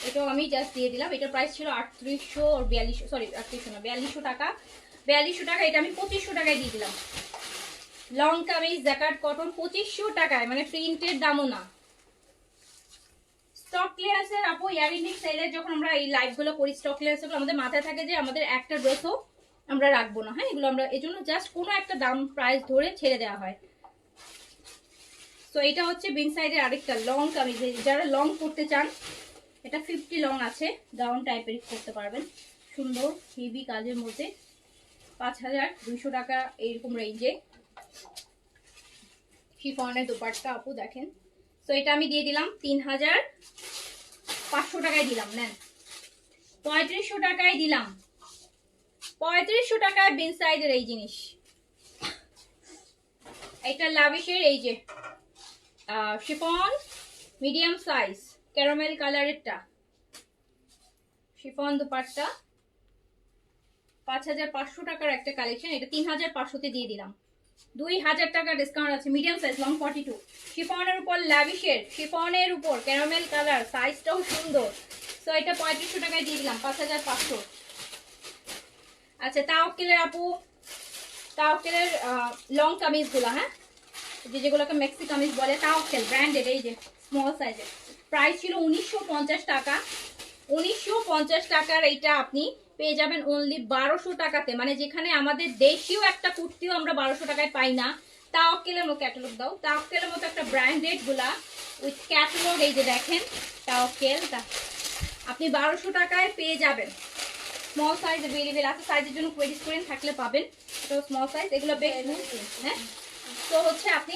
এটাও আমি জাস্ট দিয়ে দিলাম। এটার প্রাইস ছিল 3800 আর 4200, সরি 3800 না 4200 টাকা। 4200 টাকা, এটা আমি 2500 টাকায় দিয়ে দিলাম। লং কামিজ জ্যাকার্ড কটন 2500 টাকায়, মানে প্রিন্টের দামও না। স্টক ক্লিয়ারেন্সের আপু ইয়ারিং সেলের যখন আমরা এই লাইভগুলো করি, স্টক ক্লিয়ারেন্স আমাদের মাথায় থাকে যে আমাদের একটা ড্রেসও আমরা রাখবো না। হ্যাঁ এগুলো আমরা এজন্য জাস্ট কোনো একটা দাম প্রাইস ধরে ছেড়ে দেওয়া হয়। তো এটা হচ্ছে বিন সাইডের আরেকটা লং কামিজ, যারা লং করতে চান এটা 50 লং আছে, গাউন টাইপের করতে পারবেন, সুন্দর হেভি কাজের মধ্যে। 5200 টাকা এইরকম রেঞ্জে শিফনের দোপাট্টা আপু দেখেন। তো এটা আমি দিয়ে দিলাম 3500 টাকায় দিলাম, নেন 3500 টাকায় দিলাম, 3500 টাকায় বিন সাইজের এই জিনিস। এটা লাভিশের এই যে শিফন মিডিয়াম সাইজ ক্যারামেল কালারেরটা শিফন দোপাট্টা 5500 টাকার একটা কালেকশন। এটা 3500-তে দিয়ে দিলাম, 2000 টাকা ডিসকাউন্ট আছে। মিডিয়াম সাইজ লং 42 শিফনের উপর লাভিশের, শিফনের উপর ক্যারামেল কালার, সাইজটাও সুন্দর। সো এটা 3500 টাকায় দিয়ে দিলাম, 5500। আচ্ছা তাওয়াক্কেলের আপু, তাওয়াক্কেলের লং কামিজগুলো, হ্যাঁ যেগুলোকে মেক্সি কামিজ বলে, তাওয়াক্কেল ব্র্যান্ডেড এই যে স্মল সাইজের, প্রাইস ছিল 1950 টাকা। 1950 টাকার এইটা আপনি পেয়ে যাবেন অনলি 1200 টাকাতে। মানে যেখানে আমাদের দেশীয় একটা কুর্তিও আমরা 1200 টাকায় পাই না। তাওয়াক্কেলের মতো ক্যাটালগ দাও, তাওয়াক্কেলের মতো একটা ব্র্যান্ডেড গুলা উইথ ক্যাটালগ এই যে দেখেন তাওয়াক্কেলটা আপনি 1200 টাকায় পেয়ে যাবেন। স্মল সাইজ अवेलेबल আছে, সাইজের জন্য কোয়েরিজ করেন, থাকলে পাবেন। তো স্মল সাইজ এগুলো বেশ হ্যাঁ। তো হচ্ছে আপনি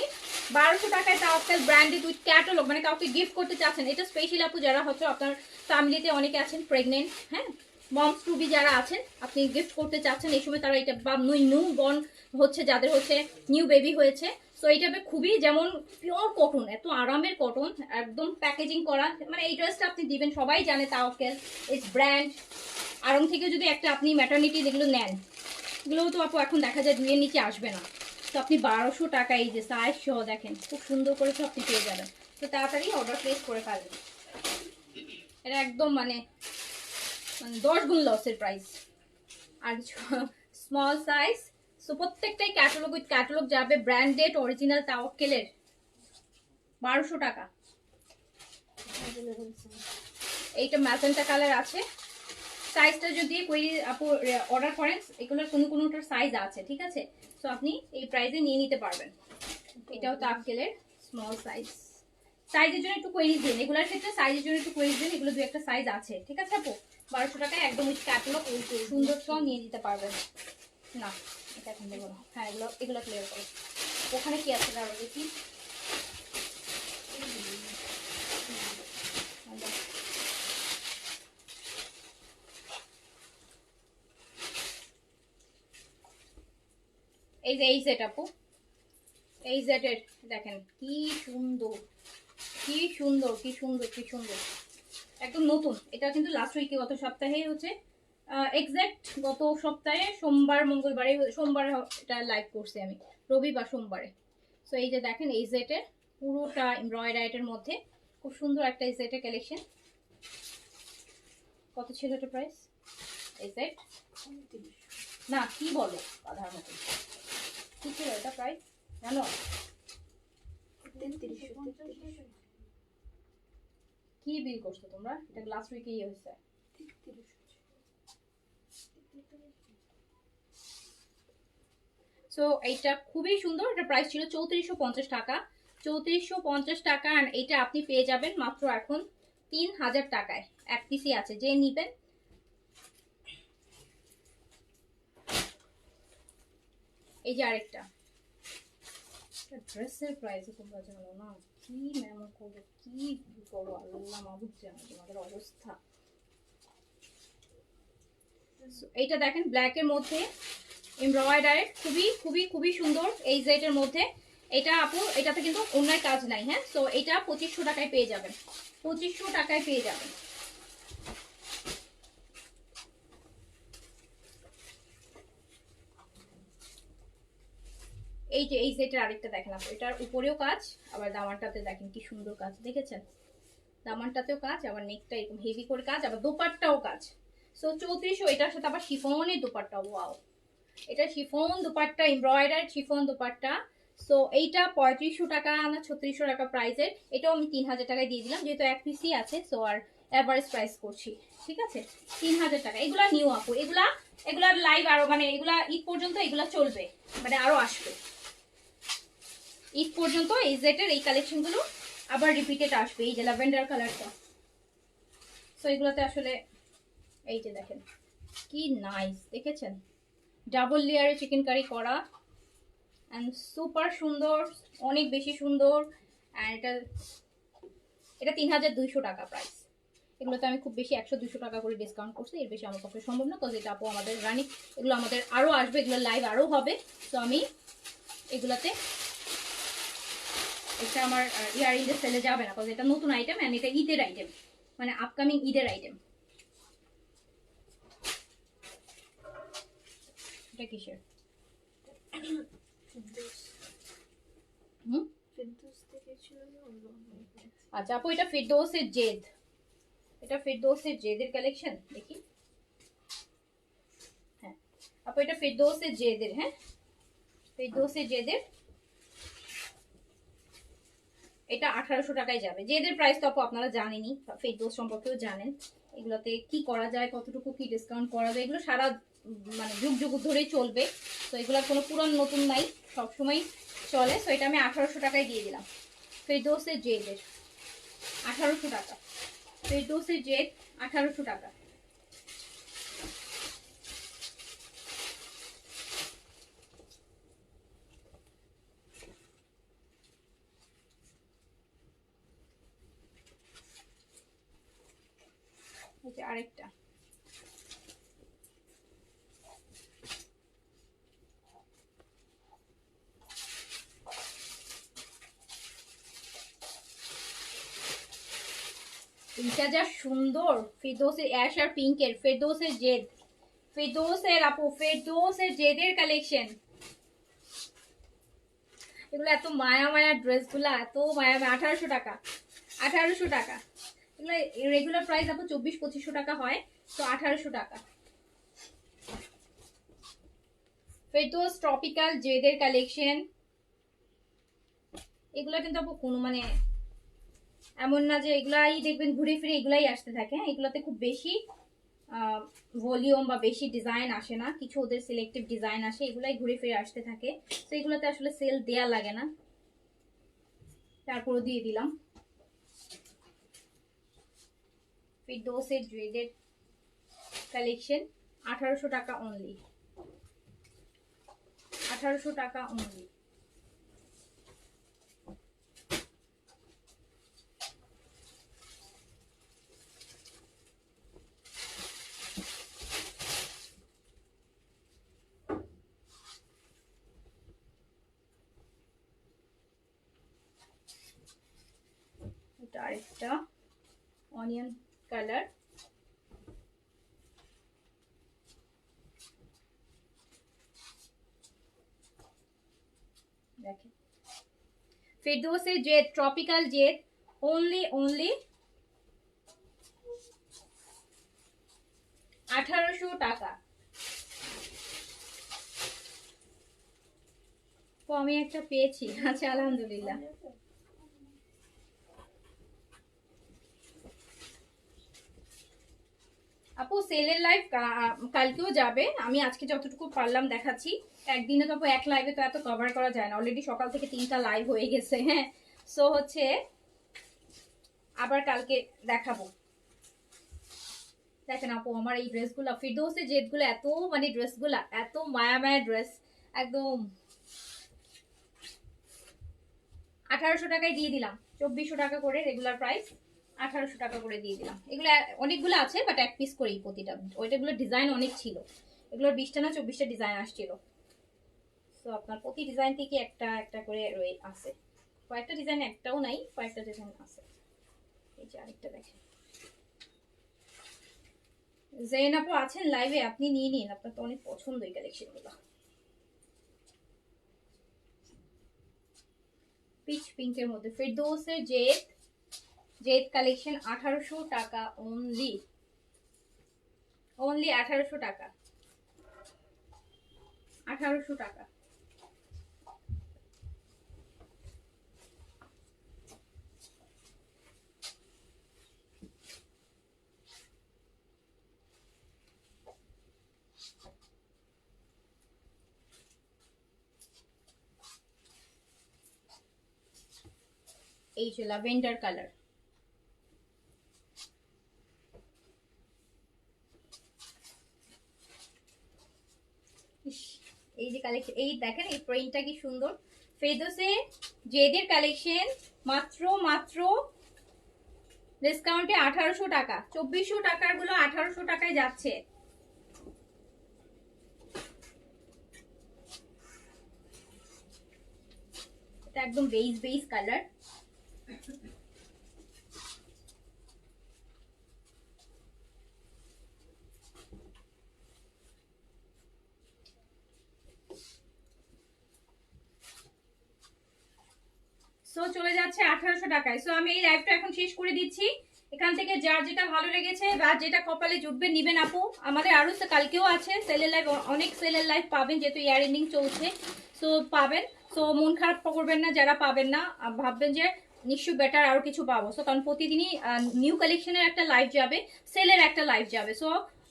1200 টাকায় তাওয়াক্কেল ব্র্যান্ডেড উইথ ক্যাটালগ, মানে কাউকে গিফট করতে চাচ্ছেন, এটা স্পেশালি আপু যারা হচ্ছে আপনার ফ্যামিলিতে অনেকে আছেন প্রেগনেন্ট, হ্যাঁ মমস টু বি যারা আছেন, আপনি গিফট করতে চাচ্ছেন এই সময় তারা এটা, বা নিউ বর্ন হচ্ছে যাদের হচ্ছে নিউ বেবি হয়েছে। সো এইটা খুবই যেমন পিওর কটন, এত আরামের কটন, একদম প্যাকেজিং করা, মানে এই ড্রেসটা আপনি দিবেন সবাই জানে তাওয়াক্কেল ইজ ব্র্যান্ড। আরং থেকে যদি একটা আপনি ম্যাটারনিটি যেগুলো নেন, এগুলোও তো আপু এখন দেখা যায় 2 এর নিচে আসবে না। তো আপনি 1200 টাকা এই যে সাইজ সহ দেখেন খুব সুন্দর করে আপনি পেয়ে যাবেন। তো তাড়াতাড়ি অর্ডার প্লেস করে ফেলবেন, এটা একদম মানে 10 গুণ লসের প্রাইস। আর স্মল সাইজ, সো প্রত্যেকটাই ক্যাটালগ উইথ ক্যাটালগ যাবে, ব্র্যান্ডেড অরিজিনাল তাওয়াক্কেলের 1200 টাকা। এইটা ম্যাজেন্টা কালার আছে, সাইজটা যদি কোয়েরি আপু অর্ডার করেন এগুলোর কোনোটার সাইজ আছে, ঠিক আছে। সো আপনি এই প্রাইসে নিয়ে নিতে পারবেন। এটাও তাওয়াক্কেলের স্মল সাইজ, সাইজের জন্য একটু কোয়েরিজ দিন, এগুলোর ক্ষেত্রে সাইজের জন্য একটু কোয়েরিজ দিন, এগুলো দু একটা সাইজ আছে, ঠিক আছে আপু। 1200 টাকায় একদম ক্যাটালগ সুন্দর সহ নিয়ে দিতে পারবেন। না এটা এখন দেবো না, হ্যাঁ এগুলো ক্লিয়ার করো। ওখানে কি আছে দাঁড়ো দেখি, এই যে এই সেট আপু, এই সেটের দেখেন কি সুন্দর, কি সুন্দর, কি সুন্দর, কি সুন্দর, একদম নতুন। এটা কিন্তু লাস্ট উইকে গত সপ্তাহে হচ্ছে এক্সাক্ট গত সপ্তাহে সোমবার মঙ্গলবারে, সোমবার এটা লাইভ করছি আমি, রবি বা সোমবারে। সো এই যে দেখেন এই সেটের পুরোটা এমব্রয়ডারির মধ্যে খুব সুন্দর একটা এই সেটের কালেকশন। কত ছিল এটা প্রাইস? এই সেট না কি বলো আধার মতো, কি ছিল এটা প্রাইস জানো? 3300। কি বিল করছো তোমরা? এটা লাস্ট উইকেই হয়েছে। সো এইটা খুবই সুন্দর, এটা প্রাইস ছিল 3450 টাকা, 3450 টাকা। আর এটা আপনি পেয়ে যাবেন মাত্র এখন 3000 টাকায়, এক পিসই আছে, যে নিবেন। এই যে আরেকটা ড্রেসের প্রাইস তোমরা জানো না, কি মেমো করো, কি করো আল্লাহ মাহবুব জানো তোমাদের অবস্থা। এইটা দেখেন ব্ল্যাক এর মধ্যে এমব্রয়ডারি, খুবই খুবই খুবই সুন্দর এই সেটের মধ্যে। এটা আপু এটাতে কিন্তু অন্যায় কাজ নাই, হ্যাঁ। সো এটা 2500 টাকায় পেয়ে যাবেন, 2500 টাকায় পেয়ে যাবেন। এই যে এই সেটের আরেকটা দেখেন আপু, এটার উপরেও কাজ, আবার দামানটাতে দেখেন কি সুন্দর কাজ, দেখেছেন দামানটাতেও কাজ, আবার নেকটা এরকম হেভি করে কাজ, আবার দোপাট্টাও কাজ। সো 3400। এটার সাথে আবার শিফনের দোপাট্টা, ওয়াও এটা chiffon dupatta, embroidery chiffon dupatta. So এইটা 3500 টাকা না 3600 টাকা প্রাইসের, এটাও আমি 3000 টাকায় দিয়ে দিলাম, যেহেতু এক পিসি আছে। সো আর এভারেজ প্রাইস করছি, ঠিক আছে 3000 টাকা। এগুলা নিউ আপু, এগুলার লাইভ আরো, মানে এগুলা ঈদ পর্যন্ত এগুলা চলবে, মানে আরো আসবে ঈদ পর্যন্ত। এই সেটের এই কালেকশনগুলো আবার রিপিটেড আসবে। এই যে ল্যাভেন্ডার কালারটা, সো এগুলোতে আসলে এই যে দেখেন কি নাইস, দেখেছেন ডাবল লেয়ারে চিকেন কারি করা অ্যান্ড সুপার সুন্দর, অনেক বেশি সুন্দর। অ্যান্ড এটা 3200 টাকা প্রাইস। এগুলোতে আমি খুব বেশি 100-200 টাকা করে ডিসকাউন্ট করছি, এর বেশি আমার পক্ষে সম্ভব না, কজ এটা আপু আমাদের রানিং, এগুলো আমাদের আরও আসবে, এগুলো লাইভ আরও হবে। তো আমি এগুলোতে, এটা আমার ইয়ারিংয়ের সেলে যাবে না, কজ এটা নতুন আইটেম অ্যান্ড এটা ঈদের আইটেম, মানে আপকামিং ঈদের আইটেম। এটা কিসের? আচ্ছা আপু এটা ফিরদৌসের জেদ, এটা ফিরদৌসের জেদের কালেকশন দেখি। হ্যাঁ আপু এটা ফিরদৌসের জেদের, হ্যাঁ ফিরদৌসের জেদের, এটা 1800 টাকায় যাবে। জেদের প্রাইস তো আপু আপনারা জানেনই, ফিরদৌস সম্পর্কেও জানেন, এগুলোতে কি করা যায়, কতটুকু কি ডিসকাউন্ট করা যায়, এগুলো সারা মানে যুগ যুগ ধরেই চলবে। তো এগুলোর কোনো পুরান নতুন নাই, সবসময় চলে। তো এটা আমি 1800 টাকায় দিয়ে দিলাম। ফিরদৌসের জেদের 1800 টাকা, ফিরদৌসের জেদ 1800 টাকা। আরেকটা এটা যা সুন্দর, ফিরদৌসের অ্যাশ আর পিঙ্কের, ফিরদৌসের জেদ, ফিরদৌসের আপু ফিরদৌসের জেদের কালেকশন। এগুলো এত মায়া মায়া ড্রেসগুলো, এত মায়া মায়া। 1800 টাকা, 1800 টাকা। এগুলো রেগুলার প্রাইস আপু 2400-2500 টাকা হয়, তো 1800 টাকা। ফিরদৌস ট্রপিক্যাল জেদের কালেকশন, এগুলো কিন্তু আপু কোনো মানে এমন না যে এগুলাই দেখবেন ঘুরে ফিরে এগুলাই আসতে থাকে, হ্যাঁ এগুলোতে খুব বেশি ভলিউম বা বেশি ডিজাইন আসে না, কিছু ওদের সিলেক্টিভ ডিজাইন আসে, এগুলাই ঘুরে ফিরে আসতে থাকে। তো এগুলোতে আসলে সেল দেয়া লাগে না, তারপরও দিয়ে দিলাম। ফিরদৌসের জুয়েলের কালেকশন 1800 টাকা অনলি, 1800 টাকা অনলি। এটা আরেকটা অনিয়ন কালার, দেখেন ফিরদৌসের জেড ট্রপিক্যাল জেড অনলি 1800 টাকা। তো আমি একটা পেয়েছি, আচ্ছা আলহামদুলিল্লাহ। আপু সেলের লাইভ কালকেও যাবে, আমি আজকে যতটুকু পারলাম দেখাচ্ছি। একদিনে তো আপু এক লাইভে তো এত কভার করা যায় না, অলরেডি সকাল থেকে 3টা লাইভ হয়ে গেছে, হ্যাঁ। সো হচ্ছে আবার কালকে দেখাবো। দেখেন আপু আমার এই ড্রেসগুলো, ফিরদৌসের জেদগুলো এত মানে ড্রেসগুলো এত মায়া মায়া ড্রেস, একদম 1800 টাকায় দিয়ে দিলাম, 2400 টাকা করে রেগুলার প্রাইস, 1800 টাকা করে দিয়ে দিলাম। এগুলো অনেকগুলো আছে বাট এক পিস করেই প্রতিটা, ওইটাগুলো ডিজাইন অনেক ছিল, এগুলোর 20টা না 24টা ডিজাইন আসছিল। তো আপনার প্রতি ডিজাইন থেকে একটা একটা করে রয়ে আছে, কয়েকটা ডিজাইন একটাও নাই, কয়েকটা ডিজাইন আছে। এই যে আরেকটা দেখেন, জেন আপু আছেন লাইভে, আপনি নিয়ে নিন, আপনার তো অনেক পছন্দ এই কালেকশনগুলো। পিচ পিঙ্কের মধ্যে ফিরদৌসের জেদ, জেদ কালেকশন 1800 টাকা অনলি, অনলি 1800 টাকা, 1800 টাকা। এই যে ল্যাভেন্ডার কালার, ইস এই যে কালেকশন, এই দেখেন এই প্রিন্টটা কি সুন্দর। ফেরদৌসে জেদের কালেকশন, মাত্র মাত্র ডিসকাউন্টে 1800 টাকা। 2400 টাকার গুলো 1800 টাকায় যাচ্ছে। এটা একদম বেজ বেজ কালার। সো চলে যাচ্ছে 1800 টাকায়। সো আমি এই লাইভটা এখন শেষ করে দিচ্ছি। এখান থেকে যার যেটা ভালো লেগেছে বা যেটা কপালে জুটবে নিবেন আপু। আমাদের আরো কালকেও আছে সেলের লাইভ, অনেক সেলের লাইভ পাবেন যেহেতু ইয়ার এন্ডিং চলছে। সো পাবেন। সো মন খারাপ করবেন না যারা পাবেন না, ভাববেন যে নিশ্চয়ই বেটার আরো কিছু পাবো। সো কারণ প্রতিদিনই নিউ কালেকশনের একটা লাইভ যাবে, সেলের একটা লাইভ যাবে। সো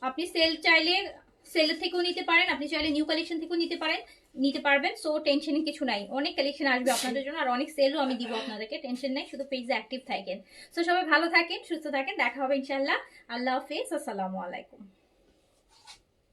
আপনি সেল চাইলে সেলের থেকেও নিতে পারেন, আপনি চাইলে নিউ কালেকশন থেকেও নিতে পারবেন। সো টেনশনের কিছু নাই, অনেক কালেকশন আসবে আপনাদের জন্য আর অনেক সেলও আমি দিব আপনাদেরকে, টেনশন নাই। শুধু পেজে অ্যাক্টিভ থাকেন। সো সবাই ভালো থাকেন, সুস্থ থাকেন, দেখা হবে ইনশাআল্লাহ। আল্লাহ হাফেজ, আসসালামু আলাইকুম।